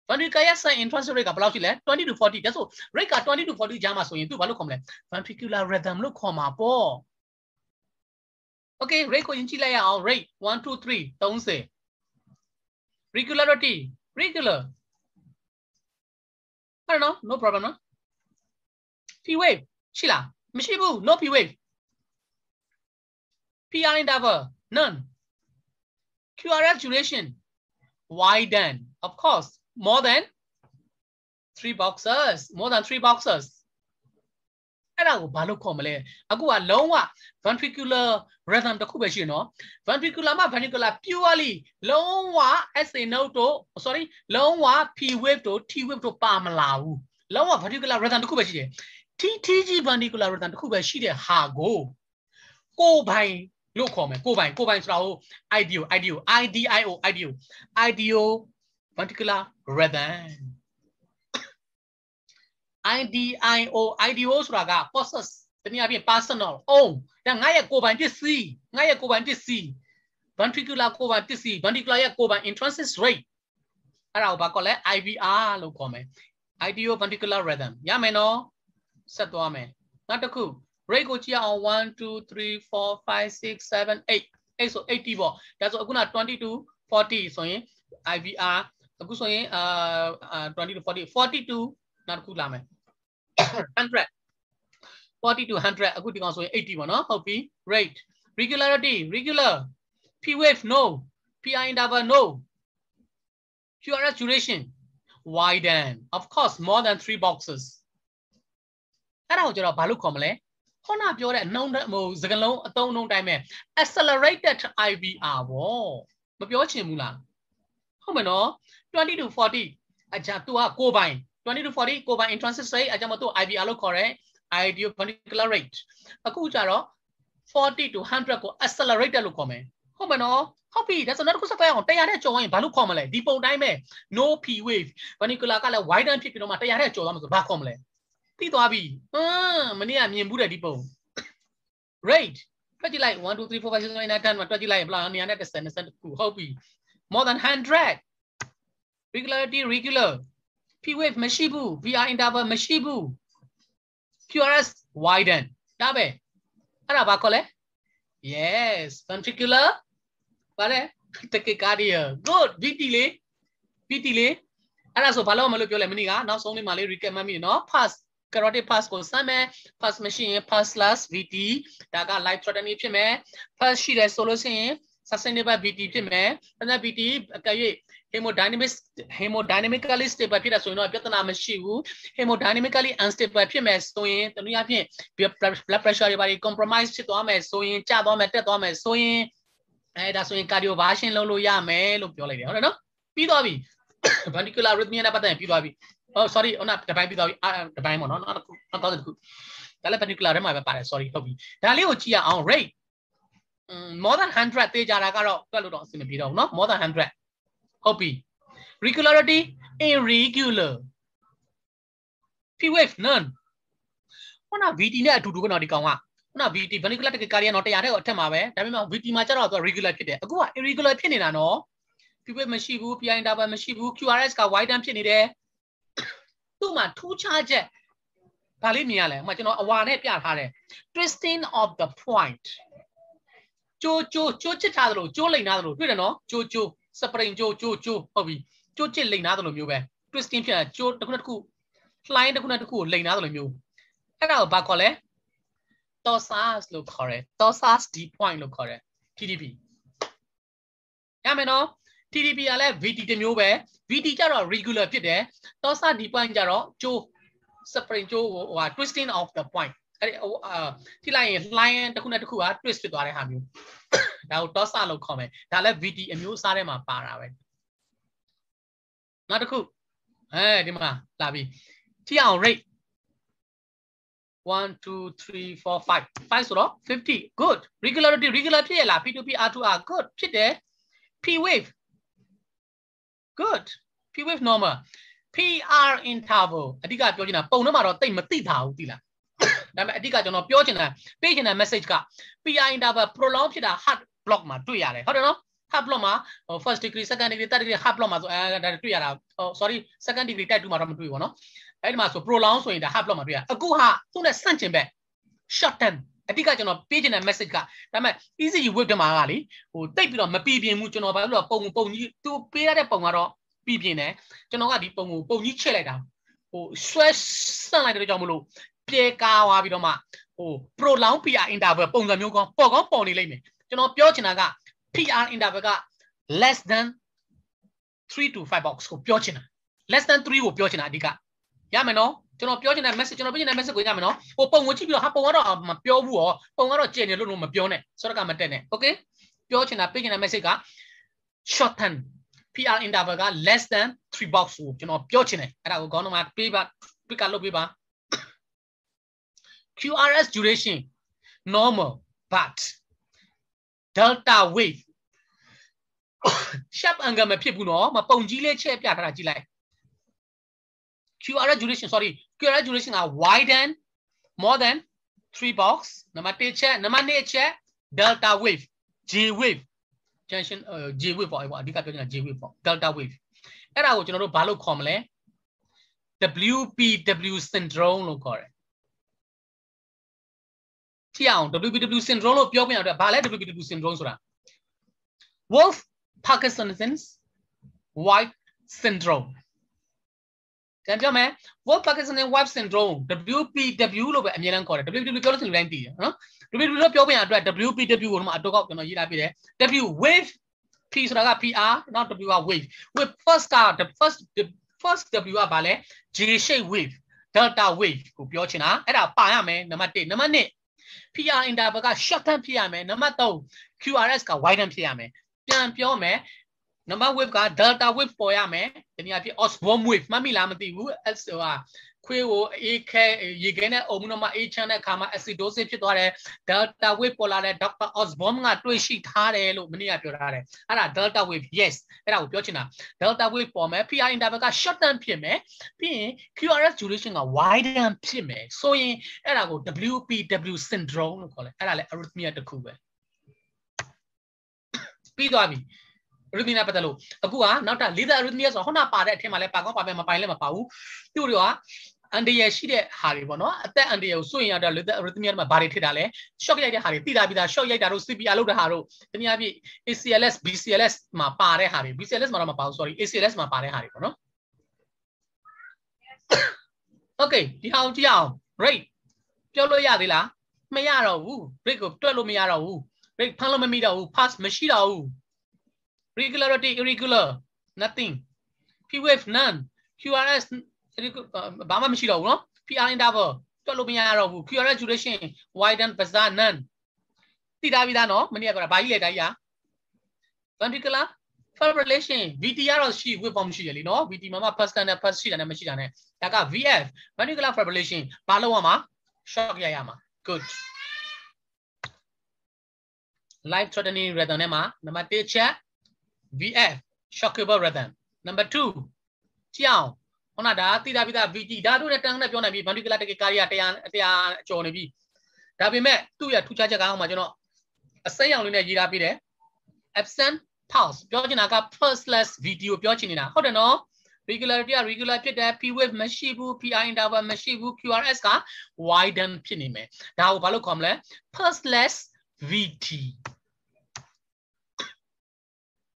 ventricle ရဲ့ sign intrinsic rate ကဘယ်လောက်ရှိလဲ20 to 40ဒါဆို rate က20 to 40ကြားမှာဆိုရင်သူဘာလို့ခေါ်မလဲ ventricular rhythm လို့ခေါ်မှာပေါ့ okay rate ကိုရင်ကြည့်လိုက်ရအောင် rate 1 2 3 30 regularity regular I don't know no problem no P wave ရှိလားမရှိဘူး no P wave PR interval none QRS duration widen of course more than 3 boxes more than 3 boxes အဲ့ဒါကိုဘာလို့ခေါ်မလဲအခုကလုံးဝ ventricular rhythm တစ်ခုပဲရှိနော် ventricular မှာ ventricular purely လုံးဝ SA note တို့ sorry လုံးဝ P wave တို့ T wave တို့ပါမလာဘူးလုံးဝ ventricular rhythm တစ်ခုပဲရှိတယ် TTG ventricular rhythm တစ်ခုပဲရှိတဲ့ဟာကိုကိုယ်ပိုင်လို့ခေါ်မယ်ကိုယ်ပိုင်ဆိုတာကို IDO ventricular rhythm IDO ဆိုတာက possess တနည်းအားဖြင့် personal own ဒါငါရဲ့ကိုယ်ပိုင်ပစ္စည်း ventricular ကိုယ်ပိုင်ပစ္စည်း ventricular ရဲ့ကိုယ်ပိုင် intrinsic rate အဲ့ဒါကိုဘာခေါ်လဲ IVR လို့ခေါ်မယ် IDO ventricular rhythm ရမယ်နော်ဆက်သွားမယ်နောက်တစ်ခု rate ကိုကြည့်အောင်1 2 3 4 5 6 7 8 8ဆို80ပေါ့ဒါဆိုအခုန20 to 40ဆိုရင် IVR အခုဆိုရင်20 to 40 42နောက်တစ်ခုလာမယ်100 40 to 100အခုဒီကောင်ဆိုရင်80ပေါ့နော်ဟုတ်ပြီ rate regularity regular P wave no PI interval no QRS duration widen of course more than 3 boxes အဲ့ဒါကိုကျတော့ဘာလို့ခေါ်မလဲခုနပြောတဲ့နှုံးဟိုစကလုံးအသုံးနှုံးတိုင်းပဲ accelerated IVR ပေါ့မပြောချင်ဘူးလားဟုတ်မယ်နော်20 to 40အကြသူကကိုပိုင်20 to 40ကိုပိုင် intrinsic rate အကြမသူ IVR လို့ခေါ်တယ် ideal ventricular rate အခုကျတော့40 to 100ကို accelerated လို့ခေါ်မယ်ဟုတ်မယ်နော်ဟုတ်ပြီဒါဆိုနောက်တစ်ခုဆက်ဖက်အောင်100နဲ့ကျော်ရင်ဘာလို့ခေါ်မလဲဒီပုံတိုင်းပဲ no P wave ventricular ကလည်း widen ဖြစ်ပြီးတော့မှ100နဲ့ကျော်သွားမှာဆိုဘာခေါ်မလဲသိသွားပြီမနေ့ကမြင်ဘူးတဲ့ဒီပုံ rate တွက်ကြည့်လိုက်1 2 3 4 5 6 7 8 9 10မှာတွက်ကြည့်လိုက်ဘလား110ခုဟုတ်ပြီ more than 100 regularity regular P wave မရှိဘူး VR interval မရှိဘူး QRS widen ဒါပဲအဲ့ဒါဘာခေါ်လဲ yes ventricular ဗါလဲ tachycardia good VT လေအဲ့ဒါဆိုဘာလို့မလို့ပြောလဲမနေ့ကနောက်ဆုံးလေးမှာလေး recap မှတ်မိနော် pass carotid pass ကိုစမ်းမယ် pass မရှိရင် pass plus VT ဒါက life threatening ဖြစ်မယ် pass ရှိတယ်ဆိုလို့ရှိရင် sustainable VT ဖြစ်မယ်အဲ့ဒါ VT အကယ်၍ hemodynamically stable ဖြစ်တာဆိုရင်တော့ပြဿနာမရှိဘူး hemodynamically unstable ဖြစ်မယ်ဆိုရင်တနည်းအားဖြင့် blood pressure တွေပါ compromise ဖြစ်သွားမယ်ဆိုရင်ကျသွားမယ်တက်သွားမယ်ဆိုရင်ဒါဆိုရင် cardioversion လုပ်လို့ရမယ်လို့ပြောလိုက်တယ်ဟုတ်တယ်နော်ပြီးသွားပြီ ventricular arrhythmia နဲ့ပတ်သက်ရင်ပြီးသွားပြီ oh sorry ဟိုနောက်တစ်ပိုင်းပြီးသွားပြီတစ်ပိုင်းပေါ့နော်နောက်တစ်ခုဒါလည်း ventricular ထဲမှာပဲပါတယ် sorry ဟုတ်ပြီဒါလေးကိုကြည့်ရအောင် rate more than 100တေးကြတာကတော့တွက်လို့တော့အဆင်မပြေတော့ဘူးเนาะ more than 100ဟုတ်ပြီ regularity irregular P wave none ခုန VT နဲ့အတူတူကတော့ဒီကောင်ကခုန VT ventricular tachycardia တော့100တဲ့ကိုအထက်မှာပဲဒါပေမဲ့ VT မှာကျတော့သူ regular ဖြစ်တယ်အခုက irregular ဖြစ်နေတာနော် P wave မရှိဘူး PI interval မရှိဘူး QRS က widen ဖြစ်နေတယ်သူ့မှာထူးခြားချက်ဘာလေးမြင်ရလဲဟိုမှာကျွန်တော်အဝါနဲ့ပြထားတယ် twisting of the point ကျိုးချစ်ထားသလိုကျိုးလိမ်ထားသလိုတွေ့တယ်နော်ကျိုးစပရင်ကျိုးဟုတ်ပြီကျိုးချစ်လိမ်ထားသလိုမျိုးပဲ twisting ဖြစ်တာကျိုးတစ်ခုနဲ့တစ်ခုလှိုင်းတစ်ခုနဲ့တစ်ခုကိုလိမ်ထားသလိုမျိုးအဲ့ဒါကိုဘာခေါ်လဲ torsas လို့ခေါ်တယ် torsas D point လို့ခေါ်တယ် TDP ရမယ်နော် TDP ကလည်း VT တစ်မျိုးပဲ VT ကျတော့ regular ဖြစ်တယ် torsas D point ကျတော့ကျိုးစပရင်ကျိုးဟို twisting of the point အဲ့ဒီလိုက်ရင်လှိုင်းတစ်ခုနဲ့တစ်ခုက twist ဖြစ်သွားတဲ့ဟာမျိုးဒါကို tosa လို့ခေါ်မယ်ဒါလည်း VT အမျိုးအစားထဲမှာပါတာပဲနောက်တစ်ခုဒီမှာလာပြီကြည့်အောင် rate 1 2 3 4 5ဆိုတော့50 good regularity regular ဖြစ်ရလား P2P R2R good ဖြစ်တယ် P wave good P wave normal P PR interval အဓိကပြောချင်တာပုံထဲမှာတော့တိတ်မသိတာဘူးသိလားဒါပေမဲ့အဓိကကျွန်တော်ပြောချင်တာပေးချင်တဲ့ message က PR interval prolong ဖြစ်တာ hard block မှာတွေ့ရတယ်ဟုတ်တယ်နော် hard block မှာ first degree second degree third degree hard block မှာဆိုဒါတွေ့ရတာ sorry second degree type 2မှာတော့မတွေ့ဘူးနော်အဲ့ဒီမှာဆို prolong ဆိုရင်ဒါ hard block မှာတွေ့ရအခုဟာသူ့နဲ့ဆန့်ကျင်ဘက် short term အဓိကကျွန်တော်ပေးချင်တဲ့ message ကဒါပေမဲ့ easy wave တမှာကလေဟိုတိတ်ပြီးတော့မပြပြင်းဘူးကျွန်တော်ဘာလို့လဲပုံကြီးသူပေးရတဲ့ပုံကတော့ပြပြင်းတယ်ကျွန်တော်ကဒီပုံကြီးချက်လိုက်တာဟိုဆွဲဆန့်လိုက်တဲ့ကြောင့်မလို့ပြေကားသွားပြီးတော့မှဟို prolong PR interval ပုံစံမျိုးကောပေါ်နေလိမ့်မယ်ကျွန်တော်ပြောချင်တာက PR interval က less than 3 to 5 box ကိုပြောချင်တာ less than 3ကိုပြောချင်တာအဓိကရမယ်နော်ကျွန်တော်ပြောချင်တဲ့ message ကျွန်တော်ပြချင်တဲ့ message ကိုရမယ်နော်ဟိုပုံကိုကြည့်ပြီးတော့ဟာပုံကတော့မပြောဘူးရောပုံကတော့ကျယ်နေလို့မပြောနဲ့ဆိုတော့ကမတက်နဲ့ okay ပြောချင်တာပြချင်တဲ့ message က short term PR interval က less than 3 box ကိုကျွန်တော်ပြောချင်တယ်အဲ့ဒါကိုခေါင်းမှာပေးပါပြကလုပ်ပေးပါ QRS duration normal but delta wave sharp angle မဖြစ်ဘူးနော်မပုံကြီးလေးချက်ပြထားတာကြည့်လိုက် QRS duration sorry QRS duration က widen more than 3 box နံပါတ်1ချက်နံပါတ်2ချက် delta wave J wave junction J wave ပေါ့အဓိကပြောချင်တာ J wave ပေါ့ delta wave အဲ့ဒါကိုကျွန်တော်တို့ဘာလို့ခေါ်မလဲ WPW syndrome လို့ခေါ်တယ်ကြည့်အောင် WPW syndrome လို့ပြောပြရတော့ဘာလဲ WPW syndrome ဆိုတာ Wolf Parkinson's White syndrome ပြန်ပြောမယ် Wolf Parkinson's White syndrome WPW လို့ပဲအမြဲတမ်းခေါ်တယ် WPW ပြောလို့ဆိုရင်တိုင်းသိတယ်နော် WPW လို့ပြောပြရအတွက် WPW ကိုတော့အတော့ကောက်ကျွန်တော်ရေးထားပြတယ် W wave P ဆိုတာက PR နောက် W က wave wave first က first W ကဘာလဲ J shape wave delta wave ကိုပြောချင်တာအဲ့ဒါပါရမယ်နံပါတ်1နံပါတ်2 PR interval က short term ဖြစ်ရမယ်နံပါတ်3 QRS က widen ဖြစ်ရမယ်ပြန်ပြောမယ်နံပါတ် wave က delta wave ပေါ်ရမယ်ဒီနေရာဖြစ် Osborn wave မှတ်မိလားမသိဘူး S ဟိုခွေးကိုအေးခဲရေခဲနဲ့အုံမှုတော့မှအေးချမ်းတဲ့အခါမှာ acidosis ဖြစ်သွားတယ် delta wave ပေါ်လာတဲ့ Dr. Osborn ကတွေ့ရှိထားတယ်လို့မနေ့ကပြောထားတယ်အဲ့ဒါ delta wave yes အဲ့ဒါကိုပြောချင်တာ delta wave ပေါ်မယ် PR interval က short term ဖြစ်မယ်ပြီးရင် QRS duration က widen ဖြစ်မယ်ဆိုရင်အဲ့ဒါကို WPW syndrome လို့ခေါ်တယ်အဲ့ဒါလည်း arrhythmia တစ်ခုပဲပြီးသွားပြီ arrhythmia ပတ်သက်လို့အခုကနောက်ထပ် lethal arrhythmia ဆိုတော့ခုနပါတဲ့အထက်မှာလည်းပါကောင်းပါမယ်မပိုင်လည်းမပါဘူးသူတို့ကအန်ဒီရရှိတဲ့ဟာတွေပေါ့နော်အသက်အန်ဒီရကိုစွန့်ရတဲ့ lethal arrhythmia မှာဘာတွေထိတာလဲ shock ရိုက်တဲ့ဟာတွေတိတာပြီးသား shock ရိုက်တာတို့ CPR လုပ်တဲ့ဟာတို့တနည်းအားဖြင့် ACLS BCLS မှာပါတဲ့ဟာတွေ BCLS မှာတော့မပါဘူး sorry ACLS မှာပါတဲ့ဟာတွေပေါ့နော် okay ဒီဟာကိုကြည့်အောင် break ပြောလို့ရသေးလားမရတော့ဘူး break ကိုတွက်လို့မရတော့ဘူး break ဖမ်းလို့မမိတော့ဘူး pass မရှိတော့ဘူး regularity irregular nothing P wave none QRS ဘာမှမရှိတော့ဘူးနော် PR interval တွက်လို့မရတော့ဘူး QRS duration widen bizarre none တိတာပြီးသားနော်မနေ့ကဘာကြီးလဲတိုင်းရ ventricular fibrillation VT ကတော့ရှိ wave form ရှိရလीနော် VT မှာ first stand နဲ့ first ရှိတာနဲ့မရှိတာနဲ့ဒါက VF ventricular fibrillation ဘာလို့ရမှာ shock ရရမှာ good life threatening rhythm နဲ့မှာနံပါတ်1ချက် VF shockable rhythm number 2ကြည့်အောင်ခုနဒါတိတာပြီးသား VT ဒါတို့နဲ့တန်းနဲ့ပြောနိုင်ပြီ ventricular tachycardia 100ကျော်နေပြီဒါပေမဲ့သူ့ရဲ့ထူးခြားချက်ကအောင်မှာကျွန်တော်အစိမ်းရောင်လေးနဲ့ရေးထားပေးတယ် absent pulse ပြောချင်တာက pulseless VT ကိုပြောချင်နေတာဟုတ်တယ်နော် regularity က regular ဖြစ်တယ် P wave မရှိဘူး PR interval မရှိဘူး QRS က widen ဖြစ်နေမယ်ဒါကိုဘာလို့ခေါ်မလဲ pulseless VT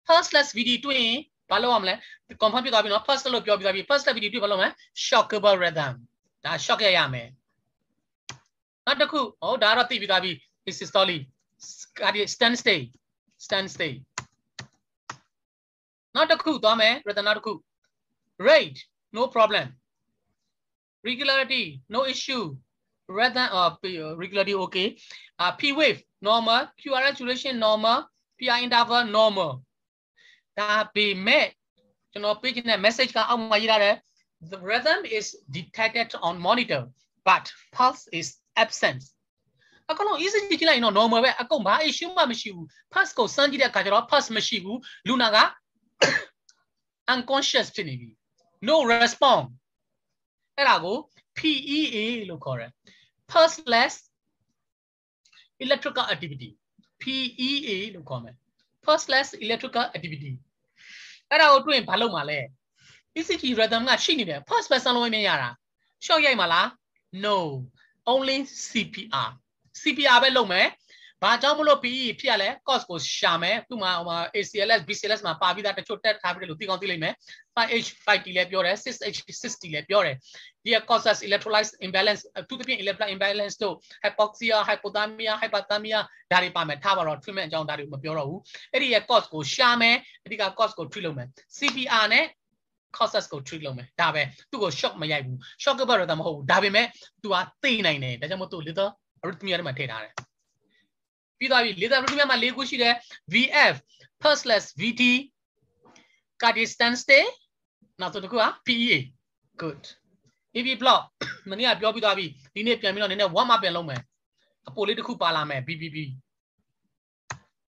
pulseless VT တွေ့ရင်ဘာလို့ရမလဲ confirm ဖြစ်သွားပြီနော် first လို့ပြောပြီးသွားပြီ first VT တွေ့ဘာလို့မလဲ shockable rhythm ဒါ shock ရရမယ်နောက်တစ်ခုဟောဒါတော့သိပြီးသွားပြီ systole cardiac stand stay နောက်တစ်ခုသွားမယ် rhythm နောက်တစ်ခု rate no problem regularity no issue rhythm regularity okay P wave normal QRS duration normal PR interval normalဒါပေမဲ့ကျွန်တော်ပေးချင်တဲ့ message ကအောက်မှာရေးထားတယ် the rhythm is detected on monitor but pulse is absent အကောင်လုံး easy ကြည့်လိုက်ရင်တော့ normal ပဲအကောင်ဘာ issue မှမရှိဘူး pulse ကိုစမ်းကြည့်တဲ့အခါကျတော့ pulse မရှိဘူးလူနာက unconscious ဖြစ်နေပြီ no response အဲ့ဒါကို PEA လို့ခေါ်တယ် pulseless electrical activity PEA လို့ခေါ်မယ် pulseless electrical activity အဲ့ဒါကိုတွေ့ရင်ဘာလုပ်မှာလဲ ECG rhythm ကရှိနေတယ် pulse ပဲစမ်းလို့မရတာ short ရိုက်မှာလား no only CPR CPR ပဲလုပ်မယ်ဘာကြောင့်မလို့ PE ဖြစ်ရလဲ cause ကိုရှာမယ်သူ့မှာ ACLS BCLS မှာပါပြီးသားတချို့တက်ထားပြီးလို့သိကောင်းသိလိမ့်မယ် 5H 5T လည်းပြောတယ် 6H 6T လည်းပြောတယ်ဒီ causes electrolyte imbalance သူတပြည့် electrolyte imbalance တို့ hypoxia hypothermia hyperthermia ဒါတွေပါမယ်ထားပါတော့ treatment အကြောင်းဒါတွေမပြောတော့ဘူးအဲ့ဒီရဲ့ cause ကိုရှာမယ်အဓိက cause ကို treat လုပ်မယ် CPR နဲ့ causes ကို treat လုပ်မယ်ဒါပဲသူ့ကို shock မရိုက်ဘူး shock ကဘာလို့မဟုတ်ဘူးဒါပေမဲ့ तू อ่ะသိနိုင်တယ်ဒါကြောင့်မို့ तू little arrhythmia တွေမှာထည့်ထားတယ်ပြီးသွားပြီ little arrhythmia မှာ၄ခုရှိတယ် VF pulseless VT cardiac standstill နောက်တစ်ခုက PEA good EV block မနေ့ကပြောပြီးသွားပြီဒီနေ့ပြန်ပြီးတော့နည်းနည်း warm up ပြန်လုပ်မယ်အပိုလေးတစ်ခုပါလာမယ် BBB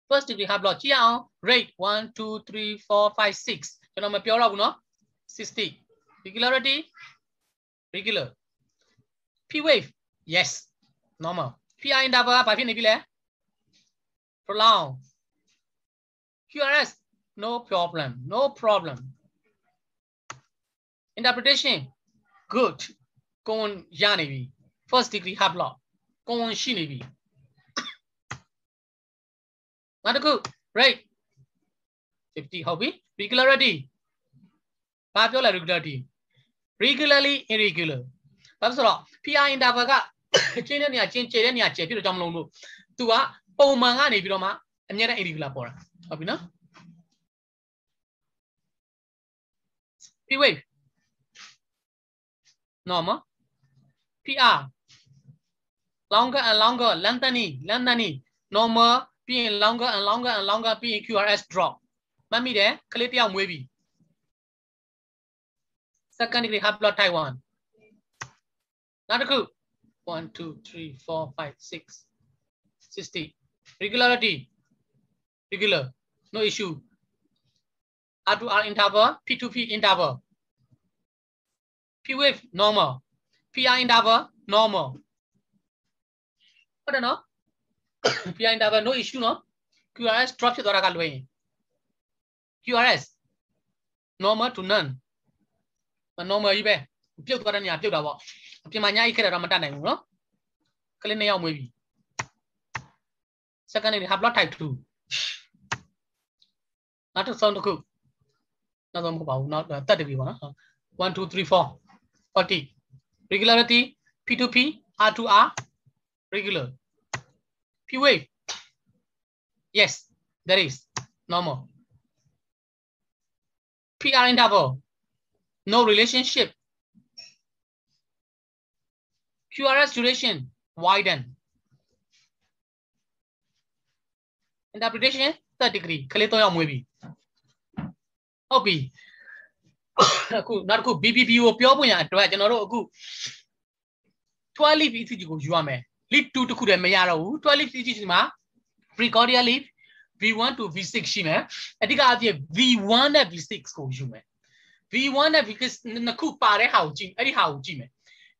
first degree heart block ကြည့်အောင် rate 1 2 3 4 5 6ကျွန်တော်မပြောတော့ဘူးเนาะ60 regularity regular P wave yes normal PI interval ကဘာဖြစ်နေပြီလဲ prolong QRS no problem interpretation good ကိုယ်ရနေပြီ first degree heart block ကိုယ်ရှိနေပြီနောက်တစ်ခု rate 50ဟုတ်ပြီ regularity ဘာပြောလဲ regularly irregular ဘာလို့ဆိုတော့ PI interval ကကျင်းတဲ့နေရာကျင်းကျတဲ့နေရာကျဲပြလို့ကြောင်းမလုံးလို့ तू ကပုံမှန်ကနေပြီးတော့မှအမြဲတမ်း irregular ပေါ်တာဟုတ်ပြီနော် P wave normal PR longer and longer lengthening normal ပြီးရင် longer and longer ပြီးရင် QRS drop မှတ်မိတယ်ကလေးတယောက်မွေးပြီ second degree heart block type 1နောက်တစ်ခု 1 2 3 4 5 6 60 regularity regular no issue R to R interval P to P interval P wave normal PR interval normal ဟုတ်တယ်နော် PR interval no issue နော် QRS drop ဖြစ်သွားတာကလွယ်ရင် QRS normal to none normal ကြီးပဲပြုတ်သွားတဲ့နေရာပြုတ်တာပေါ့အပြင်မှာညအိတ်ခဲ့တာတော့မတတ်နိုင်ဘူးနော်ကလေး2ယောက်မွေးပြီ second degree heart block type 2နောက်တစ်ဆုံးတစ်ခုနောက်ဆုံးမဟုတ်ပါဘူးနောက်တက်တပြီပေါ့နော်1 2 3 4 40 regularity P to P R to R regular P wave yes there is normal PR interval no relationship QRS duration widen interpretation third degree ကလေး3ယောက်မွေးပြီဟုတ်ပြီအခုနောက်တစ်ခု BBB ကိုပြောပွင့်ရအတွက်ကျွန်တော်တို့အခု12 leaf ECG ကိုယူရမယ် leaf 2တခုတည်းမရတော့ဘူး12 leaf ECG မှာ precordial leaf V1 to V6 ရှိမယ်အဓိကအဖြစ် V1 နဲ့ V6 ကိုယူမယ် V1 နဲ့ V6 နှစ်ခုပါတဲ့ဟာကိုကြည့်အဲ့ဒီဟာကိုကြည့်မယ်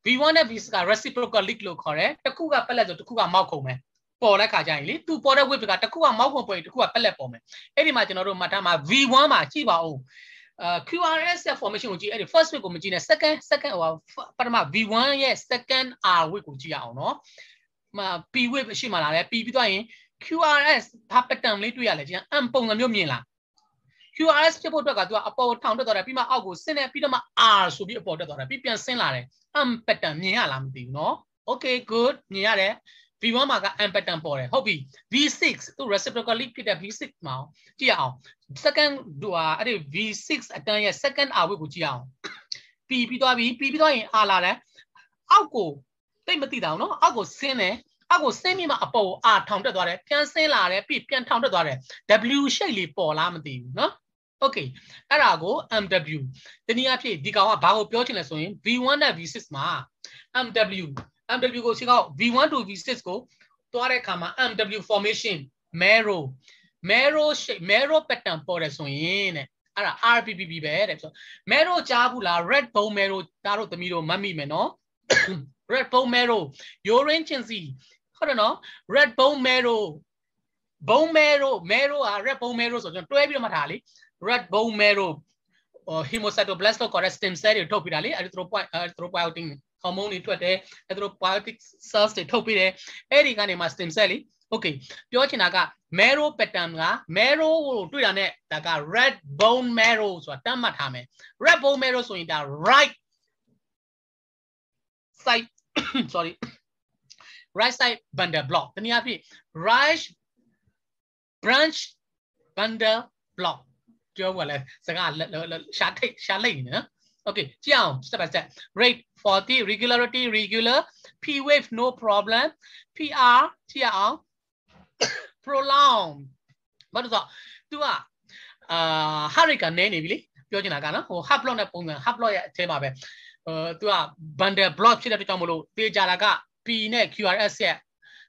V1 နဲ့ V6 က reciprocal leak လို့ခေါ်တယ်တစ်ခုကပက်လက်ဆိုတစ်ခုကမောက်ခုံမယ်ပေါ်တဲ့ခါကျရင်လေသူပေါ်တဲ့ wave ကတစ်ခုကမောက်ခုံပေါ်ရင်တစ်ခုကပက်လက်ပေါ်မယ်အဲ့ဒီမှာကျွန်တော်တို့မှတ်ထားမှာ V1 မှာကြည့်ပါဦး QRS formation ကိုကြည့်အဲ့ဒီ first wave ကိုမကြည့်နဲ့ second ဟိုပထမ V1 ရဲ့ second R wave ကိုကြည့်ရအောင်နော်P wave အရှိမှလာတယ် P ပြီးသွားရင် QRS ဘာ pattern လေးတွေ့ရလဲကျန် M ပုံစံမျိုးမြင်လား QRS ဖြစ်ဖို့အတွက်ကသူကအပေါ်ထောင်တက်သွားတယ်ပြီးမှအောက်ကိုဆင်းတယ်ပြီးတော့မှ R ဆိုပြီးအပေါ်တက်သွားတယ်ပြီးပြန်ဆင်းလာတယ် M pattern မြင်ရလားမသိဘူးเนาะ Okay good မြင်ရတယ် V1 မှာက M pattern ပေါ်တယ်ဟုတ်ပြီ V6 သူ reciprocally ဖြစ်တဲ့ V6 မှာကြည့်အောင် second ဟိုအဲ့ဒီ V6 အတန်းရဲ့ second R wave ကိုကြည့်အောင် P ပြီးသွားပြီ P ပြီးသွားရင် R လာတယ်အောက်ကိုတိတ်မသိတာเนาะအောက်ကိုဆင်းတယ်အောက်ကိုဆင်းပြီးမှအပေါ်ကို R ထောင်တက်သွားတယ်ပြန်ဆင်းလာတယ်ပြီးပြန်ထောင်တက်သွားတယ် W shape လေးပေါ်လားမသိဘူးเนาะOkay အဲ့ဒါကို MW တနည်းအားဖြင့်ဒီကောင်ကဘာကိုပြောချင်လဲဆိုရင် V1 နဲ့ V6 မှာ MW ကိုရှင်းကောက် V1 to V6 ကိုသွားတဲ့အခါမှာ MW formation marrow shape marrow pattern ပေါ်တယ်ဆိုရင်တဲ့ RBBB ပဲတဲ့ဆိုမဲတို့ကြားဘူးလား red bone marrow ဒါတို့သမီးတို့မှတ်မိမယ်နော် red bone marrow urine ချင်းစီဟုတ်တယ်နော် red bone marrow marrow red bone marrow ဆိုကျွန်တော်တွဲပြီးတော့မှထားလေ red bone marrow hemocytoblast လို့ခေါ်တဲ့ stem cell တွေထုတ်ပြီးတာလေ erythropoietin hormone တွေထွက်တယ် erythropoietic cells တွေထုတ်ပြီးတယ်အဲ့ဒီကနေမှ stem cell လေ okay ပြောချင်တာက marrow pattern က marrow ကိုတွေ့တာနဲ့ဒါက red bone marrow ဆိုတာတတ်မှတ်ထားမယ် red bone marrow ဆိုရင်ဒါ right side sorry right side bundle block တနည်းအားဖြင့် right branch bundle block ပြောပါလဲစကားရှာလိုက်နေနော် okay ကြည့်အောင် step by step rate 40 regularity regular p wave no problem pr ကြည့်အောင် prolong ဘာလို့ဆိုသူကheart rate ကနေနေပြီလေပြောချင်တာကနော်ဟို heart block နဲ့ပုံစံ heart block ရဲ့အထဲမှာပဲသူက bundle block ဖြစ်တဲ့အတွက်ကြောင့်မလို့တေးကြတာက p နဲ့ qrs ရဲ့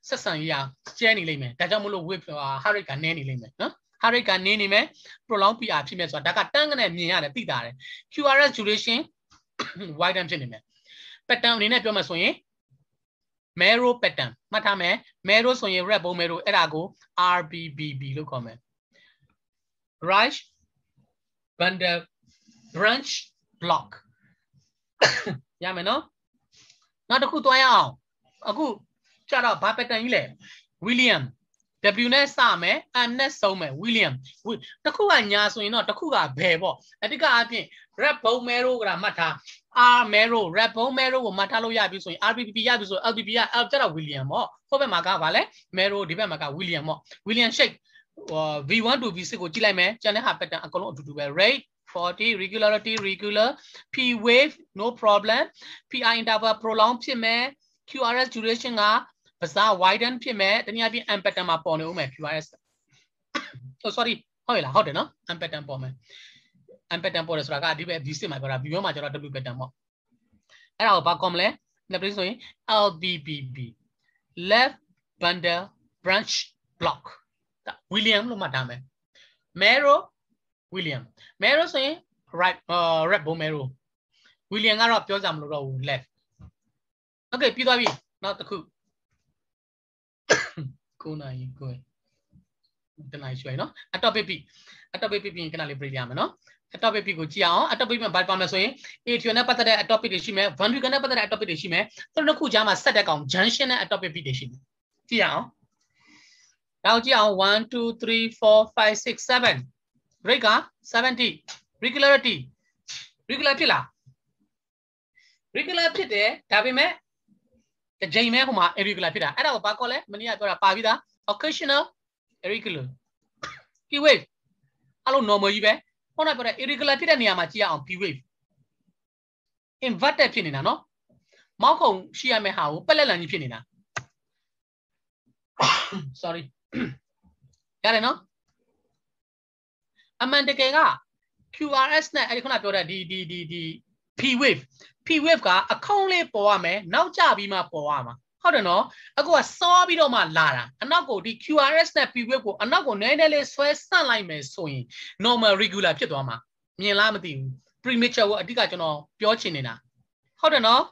ဆက်ဆံရေးကျဲနေလိမ့်မယ်ဒါကြောင့်မလို့ wave heart rate ကနေနေလိမ့်မယ်နော် heart rate ကနေနေမယ် prolong PR ဖြစ်မယ်ဆိုတာဒါကတန်းကနေမြင်ရတယ်သိတာတယ် QRS duration widen ဖြစ်နေမယ် pattern အနေနဲ့ပြောမှဆိုရင် marrow pattern မှတ်ထားမယ် marrow ဆိုရင် red bone marrow အဲ့ဒါကို RBBB လို့ခေါ်မယ် right bundle branch block ရမယ်နော်နောက်တစ်ခုသွားရအောင်အခုကြတော့ဘာ pattern ကြီးလဲ William W နဲ့စမယ် M နဲ့ဆုံးမယ် William တစ်ခုကညာဆိုရင်တော့တစ်ခုကဘယ်ပေါ့အတိကအပြင် red bone marrow ကမှတ်ထား R marrow red bone marrow ကိုမှတ်ထားလို့ရပြီဆိုရင် RBBB ရပြီဆို LBB က L ကျတော့ William ပေါ့ဟိုဘက်မှာကဗာလဲ marrow ဒီဘက်မှာက William ပေါ့ William shape V1 to V6 ကိုကြည့်လိုက်မယ်ကျန်တဲ့ဟာ pattern အကုန်လုံးအတူတူပဲ rate 40 regularity regular P wave no problem PR interval prolong ဖြစ်မယ် QRS duration ကပစား widen ဖြစ်မယ်တနည်းအားဖြင့် M pattern မှာပေါ်နေဦးမယ် QRS oh sorry ဟုတ်လားဟုတ်တယ်နော် M pattern ပေါ်မယ် M pattern ပေါ်တယ်ဆိုတာကဒီဘက် V6 မှာပြောတာ V1 မှာကျတော့ W pattern ပေါ့အဲ့ဒါကိုဘာခေါ်မလဲနောက်ပြီးဆိုရင် LBBB left bundle branch block William လို့မှတ်ထားမယ် marrow William marrow ဆိုရင် right red bone marrow William ကတော့ပြောစရာမလိုတော့ဘူး left okay ပြီးသွားပြီနောက်တစ်ခုကိုနိုင်ကိုတနိုင်ရွှေနော် atopic P ခဏလေး break ရမယ်နော် atopic P ကိုကြည့်အောင် atopic မှာဘာပါမလဲဆိုရင် atrial နဲ့ပတ်သက်တဲ့ atopic တွေရှိမယ် ventricle နဲ့ပတ်သက်တဲ့ atopic တွေရှိမယ်သူတို့နှစ်ခုကြားမှာဆက်တဲ့ကောင် junction နဲ့ atopic P တွေရှိမယ်ကြည့်အောင်နောက်ကြည့်အောင် 1 2 3 4 5 6 7 break က70 regularity regular ဖြစ်လား regular ဖြစ်တယ်ဒါပေမဲ့တကြိမ်မဲ့ဟိုမှာ irregular ဖြစ်တာအဲ့ဒါကိုဘာခေါ်လဲမနေ့ကပြောတာပါပြီးသား occasional irregular P wave အဲ့လို normal ကြီးပဲဟောတော့ပြောတဲ့ irregular ဖြစ်တဲ့နေရာမှာကြည့်ရအောင် P wave inverted ဖြစ်နေတာနော်မောက်ခုံရှိရမယ့်ဟာကိုပက်လက်လန်ကြီးဖြစ်နေတာ sorry ရတယ်နော်အမှန်တကယ်က QRS နဲ့အဲ့ဒီခုနပြောတဲ့ဒီ P wave ကအခေါင်းလေးပေါ်ရမယ်နောက်ကျပြီးမှပေါ်ရမှာဟုတ်တယ်နော်အခုကစောပြီးတော့မှလာတာအနောက်ကိုဒီ QRS နဲ့ P wave ကိုအနောက်ကိုနည်းနည်းလေးဆွဲဆန့်လိုက်မယ်ဆိုရင် normal regular ဖြစ်သွားမှာမြင်လားမသိဘူး premature ကိုအဓိကကျွန်တော်ပြောချင်နေတာဟုတ်တယ်နော်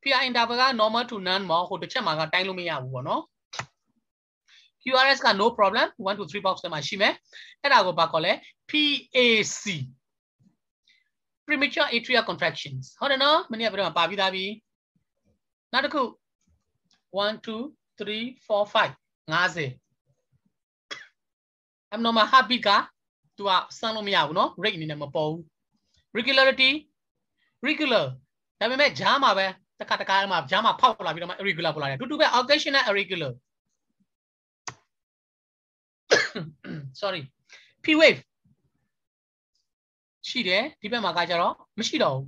PR interval က normal to none မဟုတ်ဟိုတစ်ချက်မှာကတိုင်းလို့မရဘူးပေါ့နော် QRS က no problem 1 to 3 box ထဲမှာရှိမယ်အဲ့ဒါကိုဘာခေါ်လဲ PAC premature atrial contractions ဟုတ်တယ်နော်မနေ့ကပြောမှာပါပြီးသားပြီနောက်တစ်ခု1 2 3 4 5 50 abnormal heartbeat ကသူကစမ်းလို့မရဘူးနော် rate အနေနဲ့မပေါ်ဘူး regularity regular ဒါပေမဲ့ဂျားမှာပဲတခါမှာဂျားမှာဖောက်လာပြီးတော့မှ irregular ပေါ်လာတယ်တူတူပဲ occasional irregular sorry P wave ရှိတယ်ဒီဘက်မှာကကြတော့မရှိတော့ဘူး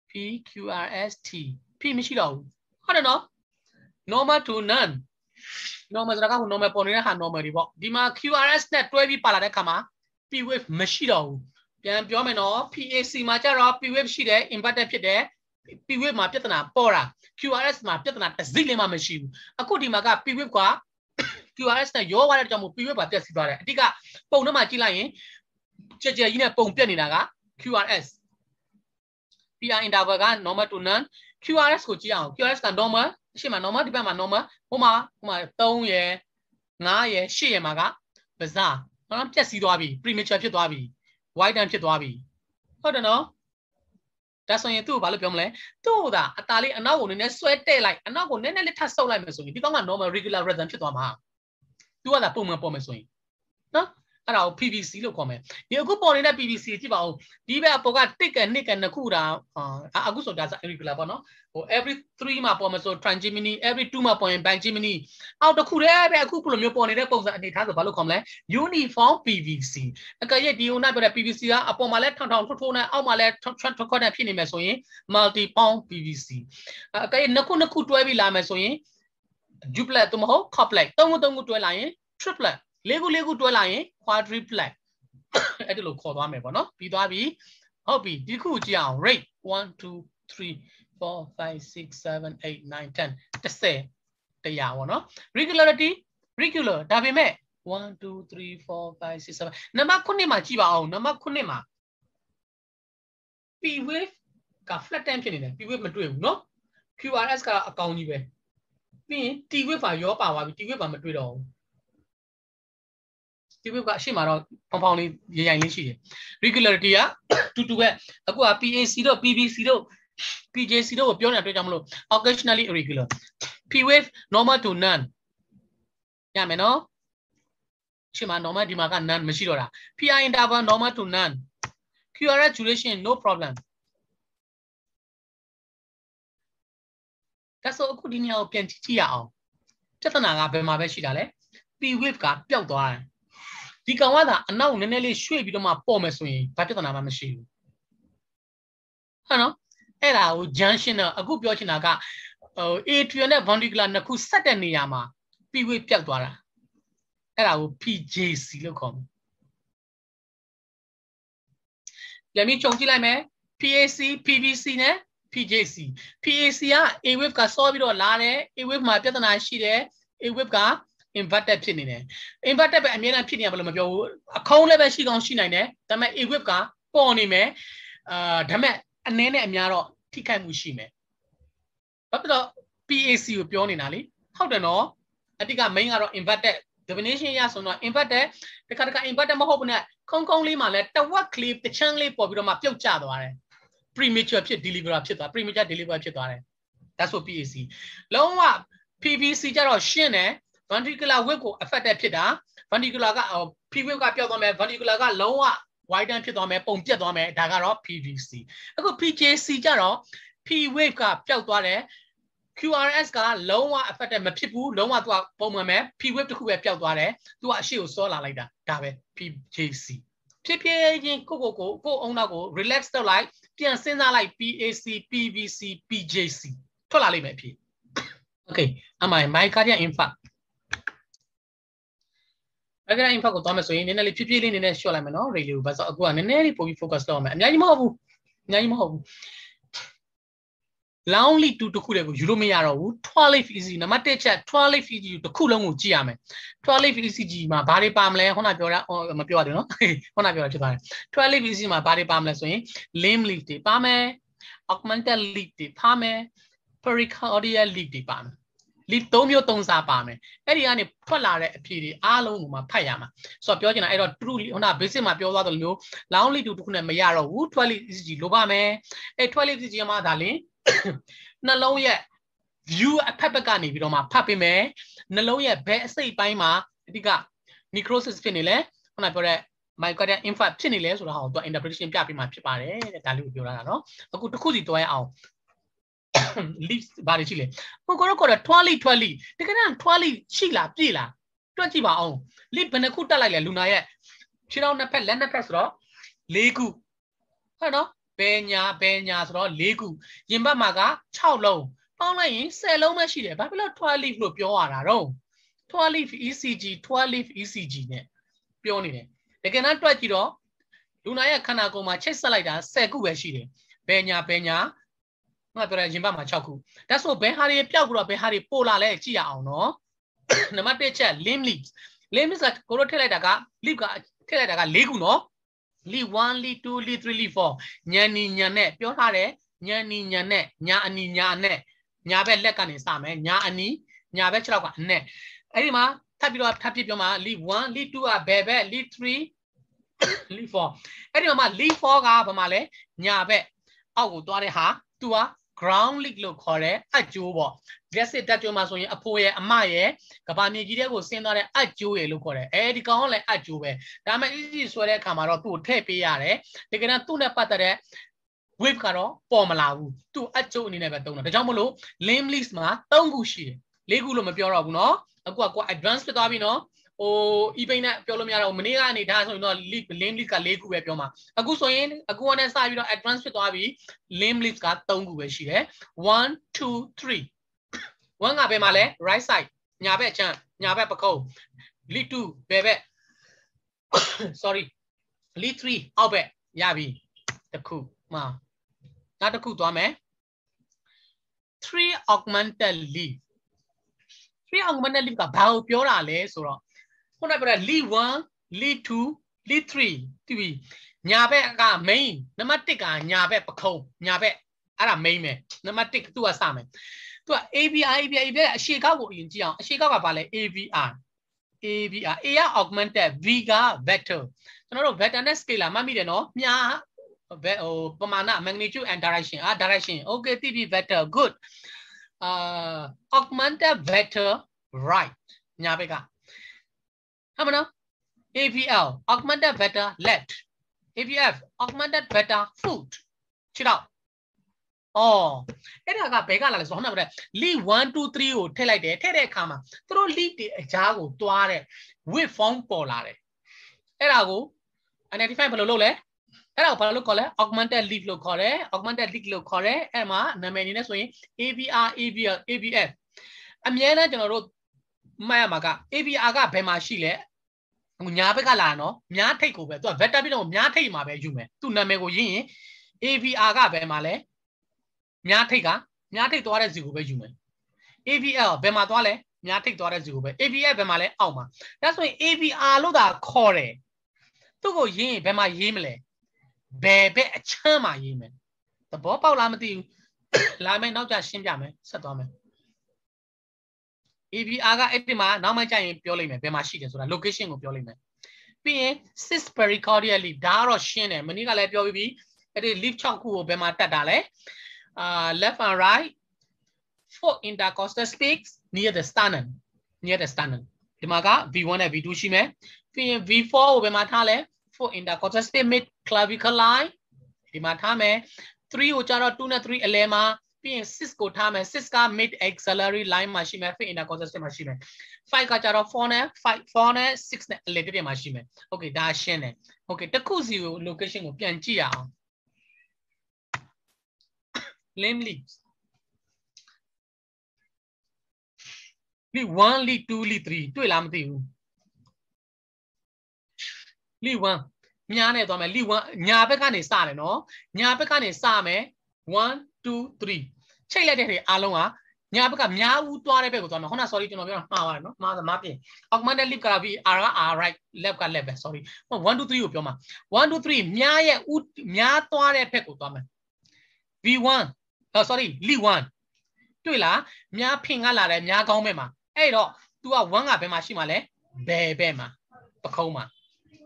PQRST P မရှိတော့ဘူးဟုတ်တယ်နော် normal to none normal ဆိုတာကဟို normal ပေါ်နေတဲ့ဟာ normal တွေပေါ့ဒီမှာ QRS နဲ့တွဲပြီးပါလာတဲ့ခါမှာ P wave မရှိတော့ဘူးပြန်ပြောမယ်နော် PAC မှာကြတော့ P wave ရှိတယ် inverted ဖြစ်တယ် P wave မှာပြဿနာပေါ်တာ QRS မှာပြဿနာတစ်စိမ့်လည်းမရှိဘူးအခုဒီမှာက P wave က QRS နဲ့ရောသွားတဲ့ကြောင့်မို့ P-wave ပါပြတ်စီးသွားတယ်အတိကပုံထဲမှာကြည့်လိုက်ရင်ကြက်ကြက်ကြီးနဲ့ပုံပြတ်နေတာက QRS PR interval က normal to none QRS ကိုကြည့်အောင် QRS က normal ရှေ့မှာ normal ဒီဘက်မှာ normal ဟိုမှာ3ရယ်5ရယ်8ရယ်မှာက bizarre နော်ပြက်စီးသွားပြီ premature ဖြစ်သွားပြီ widen ဖြစ်သွားပြီဟုတ်တယ်နော်ဒါဆိုရင်သူ့ကိုဘာလို့ပြောမလဲသူ့ဒါအသားလေးအနောက်ကိုနည်းနည်းဆွဲတဲ့လိုက်အနောက်ကိုနည်းနည်းလေးထပ်ဆုပ်လိုက်မယ်ဆိုရင်ဒီကောင်က normal regular rhythm ဖြစ်သွားမှာသူကဒါပုံမှန်ပေါ်မယ်ဆိုရင်နော်အဲ့ဒါကို PVC လို့ခေါ်မယ်ဒီအခုပေါ်နေတဲ့ PVC ကြည့်ပါဦးဒီဘက်အပေါ်ကတစ်ကနှစ်ကနှစ်ခုတာအခုဆိုတာ irregular ပေါ့နော်ဟို every 3မှာပေါ်မယ်ဆို trigemini every 2မှာပေါ်ရင် bigemini အောက်တစ်ခုတည်းပဲအခုဘယ်လိုမျိုးပေါ်နေတဲ့ပုံစံအနေထားဆိုဘာလို့ခေါ်မလဲ uniform PVC အကယ်၍ဒီဦးနိုင်ပြတဲ့ PVC ကအပေါ်မှာလဲထောင်ထောင်ထိုးထိုးနဲ့အောက်မှာလဲထွက်ခွက်နဲ့ဖြစ်နေမယ်ဆိုရင် multi pond PVC အကယ်၍နှစ်ခုတွဲပြီးလာမယ်ဆိုရင် duplet သို့မဟုတ် couplet သုံးခုတွဲလာရင် triplet လေးခုတွဲလာရင် quadruplet အဲ့ဒါလို့ခေါ်သွားမယ်ပေါ့နော်ပြီးသွားပြီဟုတ်ပြီဒီခုကြည့်အောင် rate 1 2 3 4 5 6 7 8 9 10 10တရားပေါ့နော် regularity regular ဒါပေမဲ့1 2 3 4 5 6 7နံပါတ်9မှာကြည့်ပါအောင်နံပါတ်9မှာ P wave က flat time ဖြစ်နေတယ် P wave မတွေ့ဘူးနော် QRS ကအကောင်ကြီးပဲပြီးရင် T wave ပါရောပါသွားပြီ T wave ပါမတွေ့တော့ဘူးဒီဘက်ကရှေ့မှာတော့ဖောင်လေးရိုင်လေးရှိတယ် regularity ကတူတူပဲအခုက PAC တို့ PBC တို့ PJC တို့ကိုပြောနေတာတွေ့ကြမလို့ occasionally irregular P wave normal to none ရမယ်နော်ရှေ့မှာ normal ဒီမှာက none မရှိတော့တာ PR interval normal to none QRS duration no problem ဒါဆိုအခုဒီနေရာကိုပြန်ကြည့်ရအောင်ပြဿနာကဘယ်မှာပဲရှိတာလဲ P wave ကပျောက်သွားတယ်ဒီကောင်ကသာအနောက်နည်းနည်းလေးရွှေ့ပြီးတော့မှပေါ်မယ်ဆိုရင်ဘာပြဿနာမှမရှိဘူးဟုတ်နော်အဲ့ဒါကို junction တော့အခုပြောချင်တာကatrial နဲ့ ventricular နှစ်ခုဆက်တဲ့နေရာမှာ P wave ပျောက်သွားတာအဲ့ဒါကို PJC လို့ခေါ်မယ်ပြန်ပြီးခြုံကြည့်လိုက်မယ် PAC PVC နဲ့ PJC PAC က A wave ကစောပြီးတော့လာတယ် A wave မှာပြဿနာရှိတယ် A wave ကinverted ဖြစ်နေတယ် inverted ပဲအများအားဖြစ်နေရဘယ်လိုမပြောဘူးအခုံးလည်းပဲရှိကောင်းရှိနိုင်တယ်ဒါပေမဲ့ A wave ကပေါ်နေမယ်ဒါပေမဲ့အနည်းနဲ့အများတော့ထိခိုက်မှုရှိမယ်ဘာဖြစ်လို့ PAC ကိုပြောနေတာလေဟုတ်တယ်နော်အတိက main ကတော့ inverted definition ရဆိုတော့ inverted တခါ inverted မဟုတ်ဘူးနဲ့ခုံးလေးမှာလဲတဝက် clip တချမ်းလေးပေါ်ပြီးတော့မှပြုတ်ကျသွားတယ် premature ဖြစ် delivery ဖြစ်သွား premature delivery ဖြစ်သွားတယ် that's what PAC လုံးဝ PVC ကြတော့ရှင်းတယ်ventricular wave ကို affected ဖြစ်တာ ventricular က P wave ကပျောက်သွားမယ် ventricular ကလုံးဝ widen ဖြစ်သွားမယ်ပုံပြတ်သွားမယ်ဒါကတော့ PVC အခု PJC ကြတော့ P wave ကပျောက်သွားတယ် QRS ကလုံးဝ affected မဖြစ်ဘူးလုံးဝသူကပုံမှန်ပဲ P wave တစ်ခုပဲပျောက်သွားတယ်သူကအရှိကိုစောလာလိုက်တာဒါပဲ PJC ဖြစ်ချင်းကိုအုံနောက်ကို relax လုပ်လိုက်ပြန်စဉ်းစားလိုက် PAC PVC PJC ထွက်လာလိမ့်မယ်အဖြစ် okay အမှန် myocardial infarct Myocardial infarct ကိုသွားမယ်ဆိုရင်နည်းနည်းလေးဖြည်းဖြည်းလေးနည်းနည်း short လိုက်မယ်နော် rate လေးကိုဘာလို့အခုကနည်းနည်းလေးပိုပြီး focus လုပ်ရမယ်အများကြီးမဟုတ်ဘူး long lead 2 တစ်ခုတည်းကိုယူလို့မရတော့ဘူး 12 ECG နံပါတ်1ချက်12 ECG တစ်ခုလုံးကိုကြည့်ရမယ်12 ECG မှာဘာတွေပါမလဲခုနပြောတာမပြောရတယ်နော်ခုနပြောတာဖြစ်သွားတယ်12 ECG မှာဘာတွေပါမလဲဆိုရင် limb lead တွေပါမယ် augmented lead တွေပါမယ် pericardial lead တွေပါမယ် lead 3မျိုး3စားပါမယ်အဲ့ဒီကနေထွက်လာတဲ့အဖြေတွေအားလုံးကိုမှဖတ်ရမှာဆိုတော့ပြောချင်တာအဲ့တော့ true ခုန basic မှာပြောသွားသလိုမျိုး long lead 2 တစ်ခုနဲ့မရတော့ဘူး12 ECG လိုပါမယ်အဲ့12 ECG မှာဒါလင်းနှလုံးရဲ့ view အဖက်ဘက်ကနေပြီးတော့မှဖတ်ပေးမယ်နှလုံးရဲ့ဘယ်အစိတ်ပိုင်းမှာအဓိက necrosis ဖြစ်နေလဲခုနပြောတဲ့ myocardial infarct ဖြစ်နေလဲဆိုတာဟာကိုသူ interpretation ပြပေးမှာဖြစ်ပါတယ်တဲ့ဒါလေးကိုပြောတာနော်အခုတစ်ခုစီတွဲရအောင် leaves ဘာတွေရှိလဲဟိုကတော့12တကယ်တမ်း12ရှိလားပြည့်လားတွက်ကြည့်ပါအောင် leaf ဘယ်နှခုတက်လိုက်လဲလူနာရဲ့ခြေထောက်နှစ်ဖက်လက်နှစ်ဖက်ဆိုတော့4ခုဟုတ်နော်ဘယ်ညာဆိုတော့4ခုရင်ဘတ်မှာက6လုံးပေါင်းလိုက်ရင်10လုံးပဲရှိတယ်ဘာဖြစ်လို့12လို့ပြောရတာတော့12 ECG 12 ECG နဲ့ပြောနေတယ်တကယ်တမ်းတွက်ကြည့်တော့လူနာရဲ့ခန္ဓာကိုယ်မှာချိတ်ဆက်လိုက်တာ10ခုပဲရှိတယ်ဘယ်ညာငါပြောတဲ့ရင်ဘတ်မှာ6ခုဒါဆိုဘယ်ဟာတွေပျောက်ပြီးတော့ဘယ်ဟာတွေပို့လာလဲကြည့်ရအောင်နော် number 1ချက် limb leaves ကကိုတို့ထည့်လိုက်တာက leaf ကထည့်လိုက်တာက၄ခုနော် leaf 1 leaf 2 leaf 3 leaf 4ညံနီညံနဲ့ပြောထားတယ်ညံနီညံနဲ့ညာအနီညာနဲ့ညာဘက်လက်ကနေစမယ်ညာအနီညာဘက်6လောက်ကအနဲ့အဲ့ဒီမှာထပ်ပြီးတော့ထပ်ပြပြောမှာ leaf 1 leaf 2ကဘယ်ဘက် leaf 3 leaf 4အဲ့ဒီမှာ leaf 4ကဘာမှလဲညာဘက်အောက်ကိုသွားတဲ့ဟာသူက ground leaf လို့ခေါ်တယ်အကျိုးပေါ့ gas တက်ကြိုးမှာဆိုရင်အဖိုးရဲ့အမရဲ့ကဘာမြေကြီးတဲ့ကိုဆင်းသွားတဲ့အကျိုးရဲ့လို့ခေါ်တယ်အဲဒီကောင်ကလည်းအကျိုးပဲဒါပေမဲ့ easy ဆွဲတဲ့အခါမှာတော့သူ့ကိုထည့်ပေးရတယ်ဒီကနေ့သူ့နဲ့ပတ်သက်တဲ့ wave ကတော့ပေါ်မလာဘူးသူ့အကျိုးအနေနဲ့ပဲသုံးတာဒါကြောင့်မလို့ limb leaves မှာ3ခုရှိတယ်4ခုလို့မပြောတော့ဘူးเนาะအခုက advance ဖြစ်သွားပြီเนาะဟို e-pay နဲ့ပြောလို့မရတော့မနေ့ကနေဒါဆိုရင်တော့ limb leaf က4ခုပဲပြောမှာအခုဆိုရင်အခုကနဲ့စပြီးတော့ advance ဖြစ်သွားပြီ limb leaf က3ခုပဲရှိတယ်1 2 3 1ကဘယ်မှာလဲ right side ညာဘက်ချမ်းညာဘက်ပခုံး leaf 2ဘယ်ဘက် sorry leaf 3အောက်ဘက်ရပြီတစ်ခုမှာနောက်တစ်ခုသွားမယ် 3 augmented leaf 3 augmented leaf ကဘာကိုပြောတာလဲဆိုတော့ခုနကပြောတဲ့ leaf 1 leaf 2 leaf 3တီးပြီညာဘက်က main နံပါတ်1ကညာဘက်ပခုံးညာဘက်အဲ့ဒါ main ပဲနံပါတ်1သူကစမယ်သူက AVR အရှေ့ကောက်ကိုအရင်ကြည့်အောင်အရှေ့ကောက်ကဘာလဲ AVR Aက augmented V က vector ကျွန်တော်တို့ vector နဲ့ scalar မှတ်မိတယ်နော်မြားဟိုပမာဏ magnitude and direction direction okay သိပြီ vector good augmented vector right ညာဘက်ကဟုတ်မနော် AVL augmented vector left AVF augmented vector foot ခြေထောက်အဲ့ဒါကဘယ်ကလာလဲဆိုတော့ဟိုက lead 1 2 3ကိုထည့်လိုက်တယ်ထည့်တဲ့အခါမှာသူတို့ lead တွေအကြားကိုတွားတဲ့ wave form ပေါ်လာတယ်အဲ့ဒါကို identify ဘယ်လိုလုပ်လဲအဲ့ဒါကိုဘာလို့ခေါ်လဲ augmented lead လို့ခေါ်တယ် augmented lead လို့ခေါ်တယ်အဲ့မှာနာမည်အနေနဲ့ဆိုရင် AVR AVL AVF အမြဲတမ်းကျွန်တော်တို့မှတ်ရမှာက AVR ကဘယ်မှာရှိလဲညာဘက်ကလာနော်မြားထိတ်ကိုပဲသူက vector ပြတော့မြားထိတ်မှာပဲယူမယ်သူ့နာမည်ကိုရင်းရင် AVR ကဘယ်မှာလဲမြားထိတ်သွားတဲ့ဇီကိုပဲယူမယ် AVL ဘယ်မှာသွားလဲမြားထိတ်သွားတဲ့ဇီကိုပဲ AVF ဘယ်မှာလဲအောက်မှာဒါဆိုရင် AVR လို့သာခေါ်တယ်သူ့ကိုရင်းရင်ဘယ်မှာရေးမလဲဘယ်ဘက်အချမ်းမှာရေးမယ်သဘောပေါက်လားမသိဘူးလာမယ်နောက်ကျရှင်းပြမယ်ဆက်သွားမယ် AVR ကအဲ့ဒီမှာနောက်မှကြာရင်ပြောလိုက်မယ်ဘယ်မှာရှိတယ်ဆိုတာ location ကိုပြောလိုက်မယ်ပြီးရင် cis pericardial leaf ဒါကတော့ရှင်းတယ်မနေ့ကလည်းပြောပြီးပြီအဲ့ဒီ leaf 6ခုကိုဘယ်မှာတက်တာလဲleft and right four intercostal space near the sternum ဒီမှာက V1 နဲ့ V2 ရှိမယ်ပြီးရင် V4 ကိုဘယ်မှာထားလဲ four intercostal space mid clavicle line ဒီမှာထားမယ်3ကိုကျတော့2နဲ့3အလဲမှာပြီးရင်6ကိုထားမယ်6က mid axillary line မှာရှိမယ် four intercostal space မှာရှိမယ်5ကကျတော့4နဲ့6နဲ့အလဲပြည့်မှာရှိမယ် okay ဒါရှင်းတယ် okay တစ်ခုစီကို location ကိုပြန်ကြည့်ရအောင် limb leaves lead 1 lead 2 lead 3တွေ့လားမသိဘူး lead 1မြားနဲ့သွားမယ် lead 1ညာဘက်ကနေစတယ်နော်ညာဘက်ကနေစမယ်1 2 3ချိတ်လိုက်တဲ့တွေအားလုံးကညာဘက်ကမြားဦးသွားတဲ့ဘက်ကိုသွားမယ်ခုန sorry ကျွန်တော်ပြောတာမှားပါတယ်နော်မှားပြင် augmented leaf ကပြီး R က R right left က left ပဲ sorry 1 2 3ကိုပြောမှာ1 2 3မြားရဲ့ဦးမြားသွားတဲ့ဘက်ကိုသွားမယ် V1 sorry lead 1တွေ့လားမြားဖင်ကလာတယ်မြားကောင်းဘက်မှာအဲ့တော့ तू က1ကဘယ်မှာရှိမှာလဲဘယ်ဘက်မှာပခုံးမှာ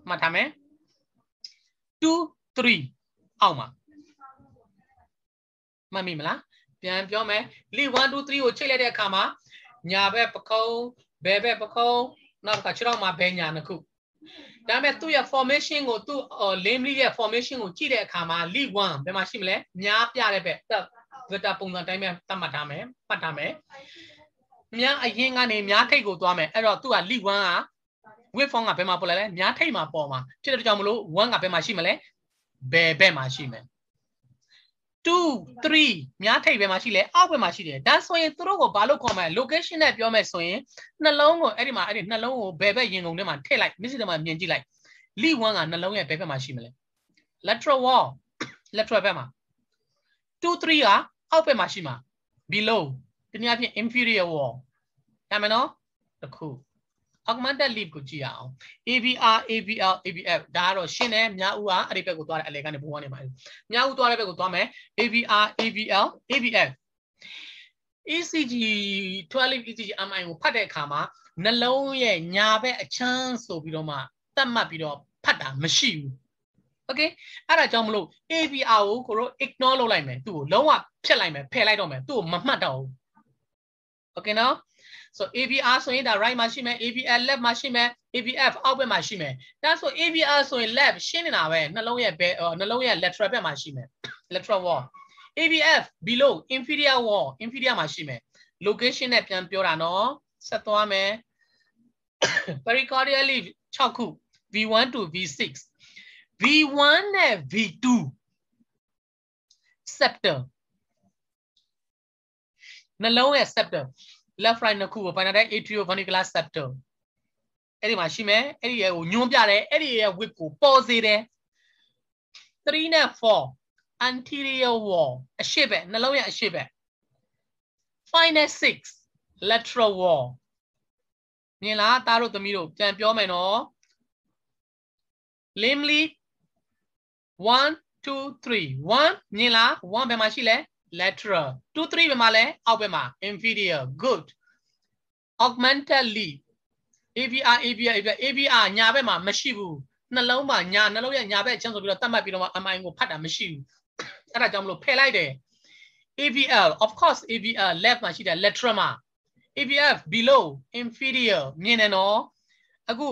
မှတ်ထားမယ်2 3အောက်မှာမှတ်မိမလားပြန်ပြောမယ် lead 1 2 3ကိုချိတ်လိုက်တဲ့အခါမှာညာဘက်ပခုံးဘယ်ဘက်ပခုံးနောက်ကခြေထောက်မှာဘယ်ညာနှစ်ခုဒါပေမဲ့သူ့ရဲ့ formation ကိုသူ့ limb leaf ရဲ့ formation ကိုကြည့်တဲ့အခါမှာ lead 1ဘယ်မှာရှိမလဲမြားပြတဲ့ဘက် vector ပုံစံတိုင်းပဲသတ်မှတ်ထားမယ်မှတ်ထားမယ်မြားအရင်ကနေမြားထိတ်ကိုသွားမယ်အဲ့တော့သူက lead 1က wave form ကဘယ်မှာပေါ်လာလဲမြားထိတ်မှာပေါ်မှာဖြစ်တဲ့ကြောင့်မလို့1ကဘယ်မှာရှိမလဲဘယ်ဘက်မှာရှိမယ်2 3မြားထိတ်ဘယ်မှာရှိလဲအောက်ဘက်မှာရှိတယ်ဒါဆိုရင်သူတို့ကိုဘာလို့ခေါ်မလဲ location နဲ့ပြောမယ်ဆိုရင်နှလုံးကိုအဲ့ဒီမှာအဲ့ဒီနှလုံးကိုဘယ်ဘက်ရင်ကုန်ထဲမှာထည့်လိုက်မျက်စိထဲမှာမြင်ကြည့်လိုက် lead 1ကနှလုံးရဲ့ဘယ်ဘက်မှာရှိမလဲ lateral wall lateral ဘက်မှာ2 3ကအောက်ဘက်မှာရှိမှာ below တနည်းအားဖြင့် inferior wall ဒါမှမဟုတ် the cool augmented leap ကိုကြည့်ရအောင် ABR ABL ABF ဒါကတော့ရှင်းတယ်မြောက်ဦးကအဲ့ဒီဘက်ကိုသွားတယ်အလဲကနေဘိုးကနေမှာမြောက်ဦးသွားတဲ့ဘက်ကိုသွားမယ် ABR ABL ABF ECG 12 ECG MI ကိုဖတ်တဲ့အခါမှာနှလုံးရဲ့ညာဘက်အချမ်းဆိုပြီးတော့မှသတ်မှတ်ပြီးတော့ဖတ်တာမရှိဘူး Okay အဲ့ဒါကြောင့်မလို့ ABR ကိုကိုတို့ ignore လုပ်လိုက်မယ်သူ့ကိုလုံးဝဖြတ်လိုက်မယ်ဖယ်လိုက်တော့မယ်သူ့ကိုမမှတ်တော့ဘူး Okay နော် so ABR ဆိုရင်ဒါ right မှာရှိမယ် ABL left မှာရှိမယ် ABF အောက်ဘက်မှာရှိမယ်ဒါဆို ABR ဆိုရင် left ရှင်းနေတာပဲနှလုံးရဲ့ lateral ဘက်မှာရှိမယ် lateral wall ABF below inferior wall inferior မှာရှိမယ် location နဲ့ပြန်ပြောတာနော်ဆက်သွားမယ် pericardial leaf 6ခု V1 to V6 V1 နဲ့ V2 septum နှလုံးရဲ့ septum left right နှစ်ခုကို final atriovenicular septum အဲ့ဒီမှာရှိမယ်အဲ့ဒီရဲ့ကိုညွှန်းပြတယ်အဲ့ဒီရဲ့ width ကိုပေါ်စေတယ် 3 နဲ့ 4 anterior wall အရှိဘက်နှလုံးရဲ့အရှိဘက် 5 နဲ့ 6 lateral wall မြင်လားသားတို့သမီးတို့ပြန်ပြောမယ်နော် limb lead 1 2 3 1မြင်လား1ဘယ်မှာရှိလဲ lateral 2 3ဘယ်မှာလဲအောက်ဘက်မှာ inferior good augmented lead ABR ABR ABR ညာဘက်မှာမရှိဘူးနှလုံးမှာနှလုံးရဲ့ညာဘက်အချမ်းဆိုပြီးတော့တတ်မှတ်ပြီးတော့ MI ကိုဖတ်တာမရှိဘူးအဲ့ဒါကြောင့်မလို့ဖယ်လိုက်တယ် ABL of course ABL left မှာရှိတယ် lateral မှာ ABF below inferior မြင်တယ်နော်အခု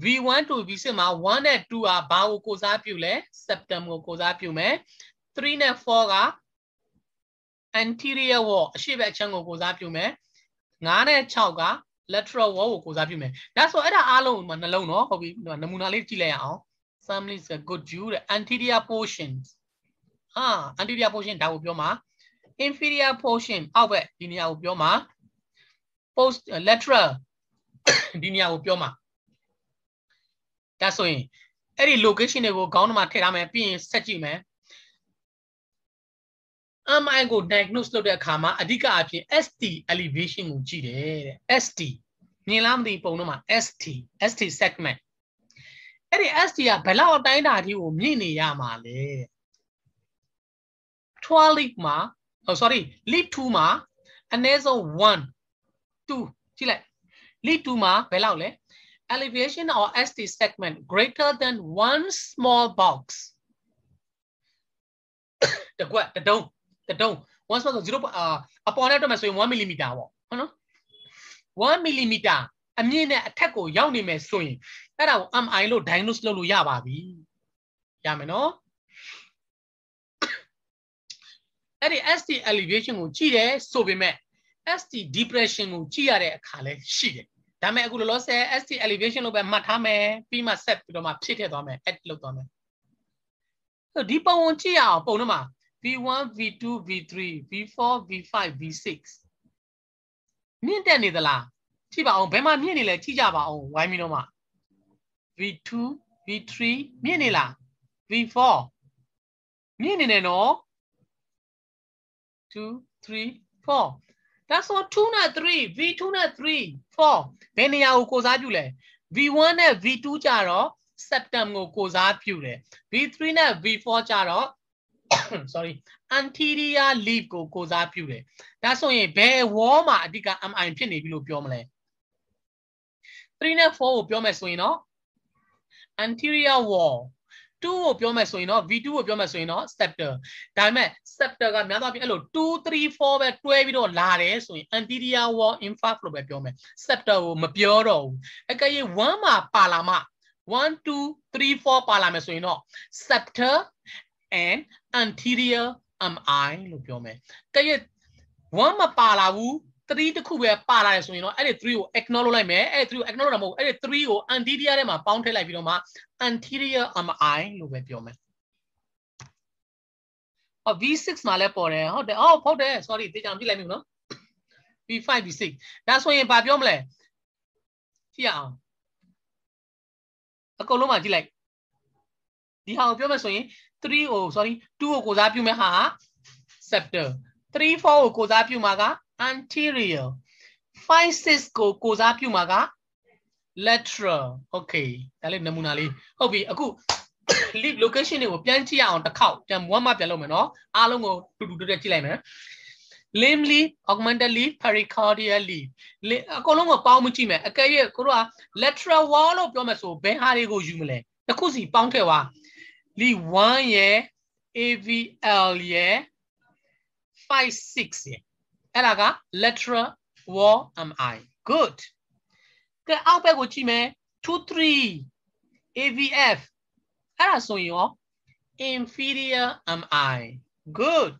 V1 to V6 မှာ1နဲ့2ကဘာကိုကိုစားပြုလဲ septum ကိုကိုစားပြုမယ်3နဲ့4က anterior wall အရှိဘက်အချမ်းကိုကိုစားပြုမယ်5နဲ့6က lateral wall ကိုကိုစားပြုမယ်ဒါဆိုအဲ့ဒါအားလုံးမှာနှလုံးနော်ဟုတ်ပြီနမူနာလေးကြည့်လိုက်ရအောင် family is a good view the anterior portions anterior portion ဒါကိုပြောမှာ inferior portion အောက်ဘက်ဒီနေရာကိုပြောမှာ post lateral ဒီနေရာကိုပြောမှာဒါဆိုရင်အဲ့ဒီ location တွေကိုခေါင်းထဲမှာထည့်ထားမယ်ပြီးရင်ဆက်ကြည့်မယ် MI ကို diagnose လုပ်တဲ့အခါမှာအဓိကအဖြစ် ST elevation ကိုကြည့်တယ်တဲ့ ST မြင်လားမသိပုံတော့မှာ ST segment အဲ့ဒီ ST ကဘယ်လောက်အတိုင်းအတာအထိကိုမြင့်နေရမှာလဲ12 lead မှာ lead 2မှာအနည်းဆုံး1 2ကြည့်လိုက် lead 2မှာဘယ်လောက်လဲ elevation or ST segment greater than one small box တကွက်တဒုံone small 0အပေါ်နဲ့တော့မှဆိုရင်1 mm ပေါ့ဟုတ်နော်1 mm အမြင့်နဲ့အထက်ကိုရောက်နေမယ်ဆိုရင်အဲ့ဒါကို MI လို့ diagnose လုပ်လို့ရပါပြီရမယ်နော်အဲ့ဒီ ST elevation ကိုကြည့်တယ်ဆိုပေမဲ့ ST depression ကိုကြည့်ရတဲ့အခါလဲရှိတယ်ဒါပေမဲ့အခုလောလောဆယ် ST elevation လို့ပဲမှတ်ထားမယ်ပြီးမှဆက်ပြီးတော့မှဖြည့်ထည့်သွားမယ် add လုပ်သွားမယ်ဒီပုံကိုကြည့်ရအောင်ပုံထဲမှာ V1 V2 V3 V4 V5 V6 မြင့်တက်နေသလားကြည့်ပါအောင်ဘယ်မှာမြင့်နေလဲကြည့်ကြပါအောင်ဝိုင်းပြီးတော့မှ V2 V3 မြင့်နေလား V4 မြင့်နေတယ်နော်2 3 4 that's all 2 နဲ့3 V2 နဲ့3 4ဘယ်နေရာကိုကိုစားပြုလဲ V1 နဲ့ V2 ကြတော့ septum ကိုကိုစားပြုတယ် V3 နဲ့ V4 ကြတော့ sorry anterior leaf ကိုကိုစားပြုတယ်ဒါဆိုရင်ဘယ် wall မှာအဓိက MI ဖြစ်နေပြီလို့ပြောမလဲ3နဲ့4ကိုပြောမယ်ဆိုရင်တော့ anterior wall 2ကိုပြောမယ်ဆိုရင်တော့ V2 ကိုပြောမယ်ဆိုရင်တော့ septum ဒါပေမဲ့ septum ကများသောအားဖြင့်အဲ့လို2 3 4ပဲတွဲပြီးတော့လာတယ်ဆိုရင် anterior wall infarct လို့ပဲပြောမယ် septum ကိုမပြောတော့ဘူးအကယ်၍1မှာပါလာမှ1 2 3 4ပါလာမယ်ဆိုရင်တော့ septum and anterior MI လို့ပြောမယ်ကဲ1မပါလာဘူး3တခုပဲပါလာတယ်ဆိုရင်တော့အဲ့ဒီ3ကို ignore လုပ်လိုက်မယ်အဲ့ဒီ3ကို ignore လုပ်တာမဟုတ်အဲ့ဒီ3ကို anterior ထဲမှာပေါင်းထည့်လိုက်ပြီးတော့မှ anterior MI လို့ပဲပြောမယ်V6 မှာလည်းပေါ်တယ်ဟုတ်တယ်ဟုတ်တယ် sorry တေချာကြည့်လိုက်ပြီနော် V5 V6 ဒါဆိုရင်ဘာပြောမလဲကြည့်ရအောင်အကုန်လုံးမှာကြည့်လိုက်ဒီဟာကိုပြောမယ်ဆိုရင်2ကိုကိုစားပြုမဲ့ဟာ septum 3 4ကိုကိုစားပြုမှာက anterior 5 6ကိုစားပြုမှာက lateral okay ဒါလေးနမူနာလေးဟုတ်ပြီအခု lead location တွေကိုပြန်ကြည့်အောင်တစ်ခေါက်ပြန် warm up ပြန်လုပ်မယ်နော်အားလုံးကိုတူတူတက်ကြည့်လိုက်မယ် limb lead augmented lead pericardial lead အကုန်လုံးကိုပေါင်းမကြည့်မယ်အကယ်၍ကိုတို့က lateral wall လို့ပြောမယ်ဆိုဘယ်ဟာတွေကိုယူမလဲတစ်ခုစီပေါင်းထည့်ပါ lead 1 ရဲ့ AVL ရဲ့ 5 6 ရဲ့အဲ့ဒါက lateral wall MI good ကဲအောက်ဘက်ကိုကြည့်မယ် 2 3 AVF အဲ့ဒါဆိုရင်ရော inferior MI good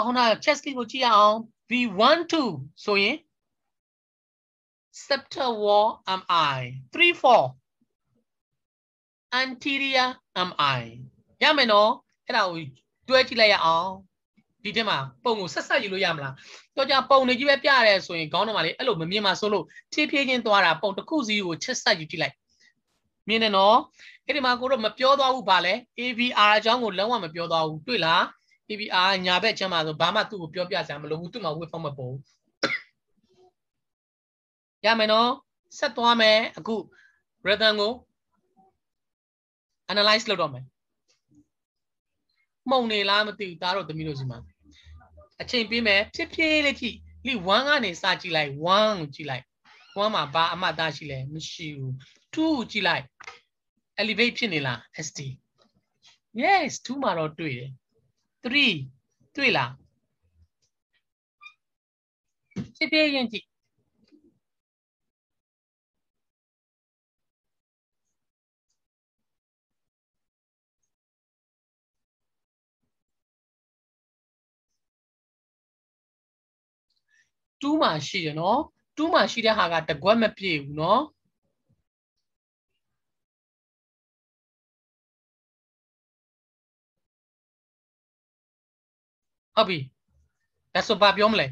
ခုန chest ကိုကြည့်အောင် V1 2ဆိုရင် septal wall MI 3 4 anterior MI ရမယ်နော်အဲ့ဒါကိုတွဲကြည့်လိုက်ရအောင်ဒီထဲမှာပုံကိုဆက်ဆက်ယူလို့ရမလားတော့ကြပုံနေကြီးပဲပြရဲဆိုရင်ခေါင်းထဲမှာလေအဲ့လိုမမြင်မှာဆိုလို့ဖြည်းဖြည်းချင်းသွားတာပုံတစ်ခုစီကိုချက်ဆက်ယူကြည့်လိုက်မြင်နေနော်အဲ့ဒီမှာကိုတော့မပြောသွားဘူးဗာလဲ AVR အကြောင်းကိုလုံးဝမပြောသွားဘူးတွေ့လား AVR ညာဘက်ချမ်းမှာဆိုဘာမှသူ့ကိုပြောပြစရာမလိုဘူးသူ့မှာ wave form မပေါ်ဘူးရမယ်နော်ဆက်သွားမယ်အခု rhythm ကို analyze လုပ်တော့မယ်မှုံနေလားမသိဘူးဒါတော့သမီးတို့စီမှာအချိန်ပေးမယ်ဖြည်းဖြည်းလေးကြည့်လိ1ကနေစကြည့်လိုက်1ကိုကြည့်လိုက်1မှာဘာအမှတ်သားရှိလဲမရှိဘူး2ကိုကြည့်လိုက် elevate ဖြစ်နေလား ST yes 2မှာတော့တွေ့တယ်3တွေ့လားဖြည်းဖြည်းရင်ကြည့်2မှာရှိတယ်နော်2မှာရှိတဲ့ဟာကတကွက်မပြည့်ဘူးနော်ဟုတ်ပြီဒါဆိုဘာပြောမလဲ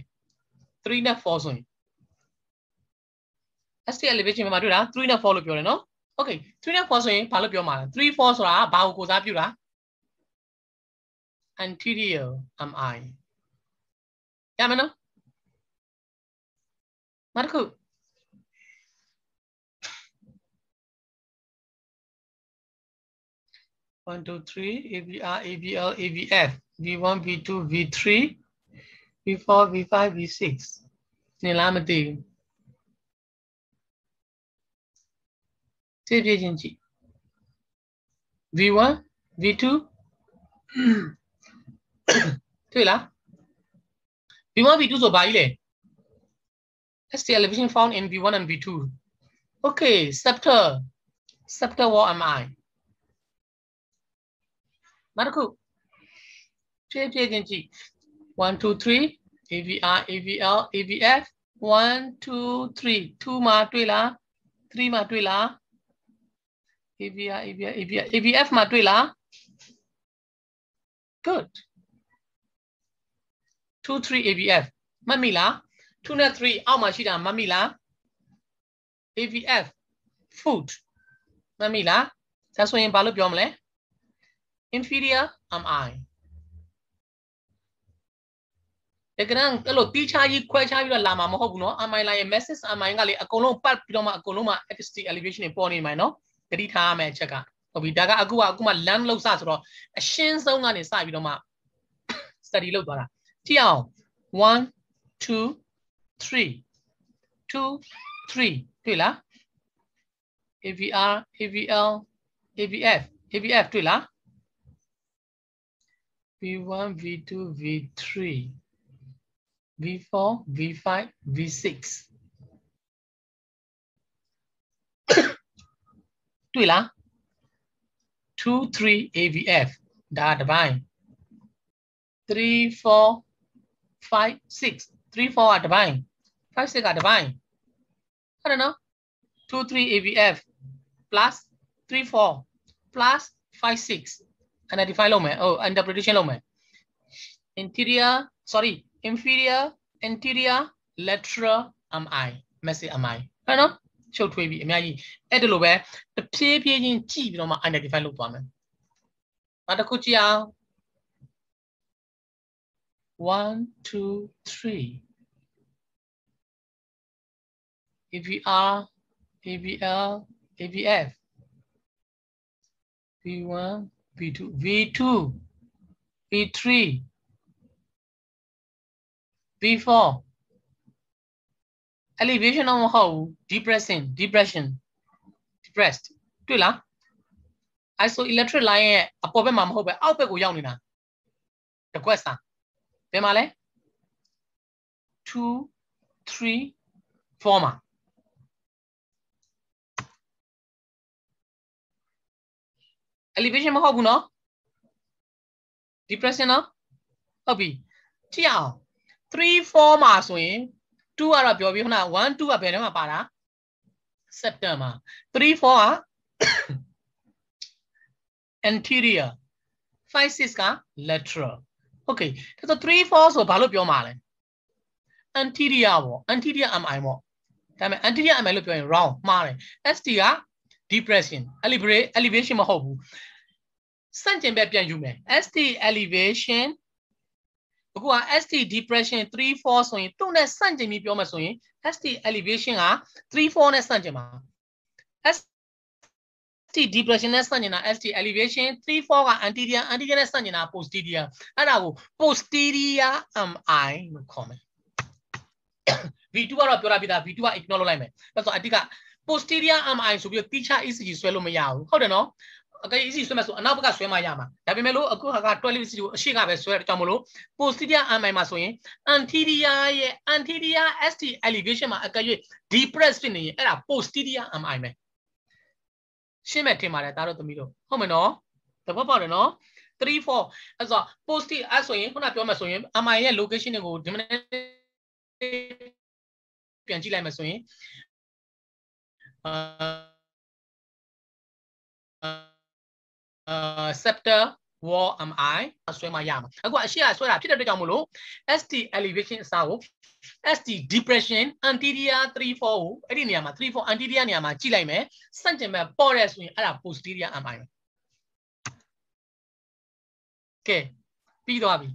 3နဲ့4ဆိုရင် ST elevation မှာတွေ့လား3နဲ့4လို့ပြောတယ်နော် okay 3နဲ့4ဆိုရင်ဘာလို့ပြောမှာလဲ3 4ဆိုတာဘာကိုကိုစားပြုတာ anterior MI ရမယ်နော်နောက်တစ်ခု 1 2 3 AVR AVL AVF V1 V2 V3 V4 V5 V6 နေလားမသိဘူးဖြည်းဖြည်းချင်းကြည့် V1 V2 တွေ့လား V1 V2 ဆိုဘာကြီးလဲ ST elevation found in V1 and V2 okay septal wall MI နောက်တစ်ခုဖြည်းဖြည်းချင်းကြည့်1 2 3 AVR AVL AVF 1 2 3 2မှာတွေ့လား3မှာတွေ့လား AVR AVR AVR AVF မှာတွေ့လား good 2 3 AVF မှတ်မိလား2နဲ့3အောက်မှာရှိတာမှတ်မိလား AVF foot မှတ်မိလားဒါဆိုရင်ဘာလို့ပြောမလဲ inferior MI တကယ်တော့အဲ့လိုတီးခြားကြီးခွဲခြားပြီးတော့လာမှာမဟုတ်ဘူးเนาะ MI လာရင် message MI ကလေအကုန်လုံးပတ်ပြီးတော့မှအကုန်လုံးမှ ST elevation တွေပေါ်နေမှာเนาะတတိထားရမယ်အချက်ကဟုတ်ပြီဒါကအခုမှ land လောက်စဆိုတော့အရှင်းဆုံးကနေစပြီးတော့မှ study လုပ်သွားတာကြည့်အောင်1 2 3 2 3တွေ့လား AVR AVL AVF AVF တွေ့လား V1 V2 V3 V4 V5 V6 တွေ့လား 2 3 AVF ဒါတပိုင်း3 4 5 6 3 4ကတပိုင်း5 6ကတပိုင်းဟုတ်တယ်နော်2 3 AVF plus 3 4 plus 5 6 identify လုပ်မယ်interpretation လုပ်မယ် inferior anterior lateral MI message MI ဟုတ်နော်ချုပ်ထွေးပြီးအများကြီးအဲ့ဒါလိုပဲတဖြည်းဖြည်းချင်းကြည့်ပြီးတော့မှ identify လုပ်သွားမယ်နောက်တစ်ခုကြည့်အောင် 1 2 3 AVR, AVL, AVF, V1, V2, V2, V3, V4. Elevation of how? Depressed. Do la? Isoelectric line a problem mam hope out back go down. The question. Bemale 2, 3, 4 ma. Elevation of how no? Depression no? Hobby. Tia 3, 4 ma swing. 2 are up your 1, 2 up in para. September 3, 4 anterior 5, 6 lateral. Okay, so 3, 4 so balo pyo ma le. Anterior am I mo. Anterior am I look wrong ma le. ST depression. Elevation ma ho bu. Sanjin be pian yu me. ST elevation. Ko ST depression 3, 4 so yin tu ne sanjin mi pyo ma so yin ST elevation 3, 4 ne sanjin ma. ST depression ne sanjin na ST elevation 3, 4 anterior ne sanjin na posterior. Ada ko posterior am I no comment. V2 ကတော့ပြောတာပြတာ V2 က ignore လုပ်လိုက်မယ်။ဒါဆိုအတိက posterior MI ဆိုပြီးတော့ teacher ECG ဆွဲလို့မရဘူး။ဟုတ်တယ်နော်။အကယ် ECG ဆွဲမှဆိုအနောက်ဘက်ကဆွဲမှရမှာ။ဒါပေမဲ့လို့အခုဟာက 12 ECG ကိုအရှိကပဲဆွဲတဲ့ကြောင့်မလို့ posterior MI မှာဆိုရင် anterior ST elevation မှာအကယ်၍ depress ဖြစ်နေရင်အဲ့ဒါ posterior MI ပဲ။ရှင်းမဲ့ထင်ပါတယ်ဒါတော့သမီးတို့ဟုတ်မယ်နော်။သဘောပေါက်တယ်နော်။3 4အဲ့ဆို posterior အဲ့ဆိုရင်ခုနပြောမှဆိုရင် MI ရဲ့ location တွေကိုဒီမနေ့ပြန်ကြည့်လိုက်မယ်ဆိုရင်sector wall MI ဆွဲမှရမှာအခုအရှိကဆွဲတာဖြစ်တဲ့အတွက်ကြောင့်မလို့ ST elevation အစားကို ST depression anterior 3 4ကိုအဲ့ဒီနေရာမှာ3 4 anterior နေရာမှာကြည့်လိုက်မယ်စန့်ကျင်ဘက်ပေါ်ရဲဆိုရင်အဲ့ဒါ posterior MI ပဲကဲပြီးသွားပြီ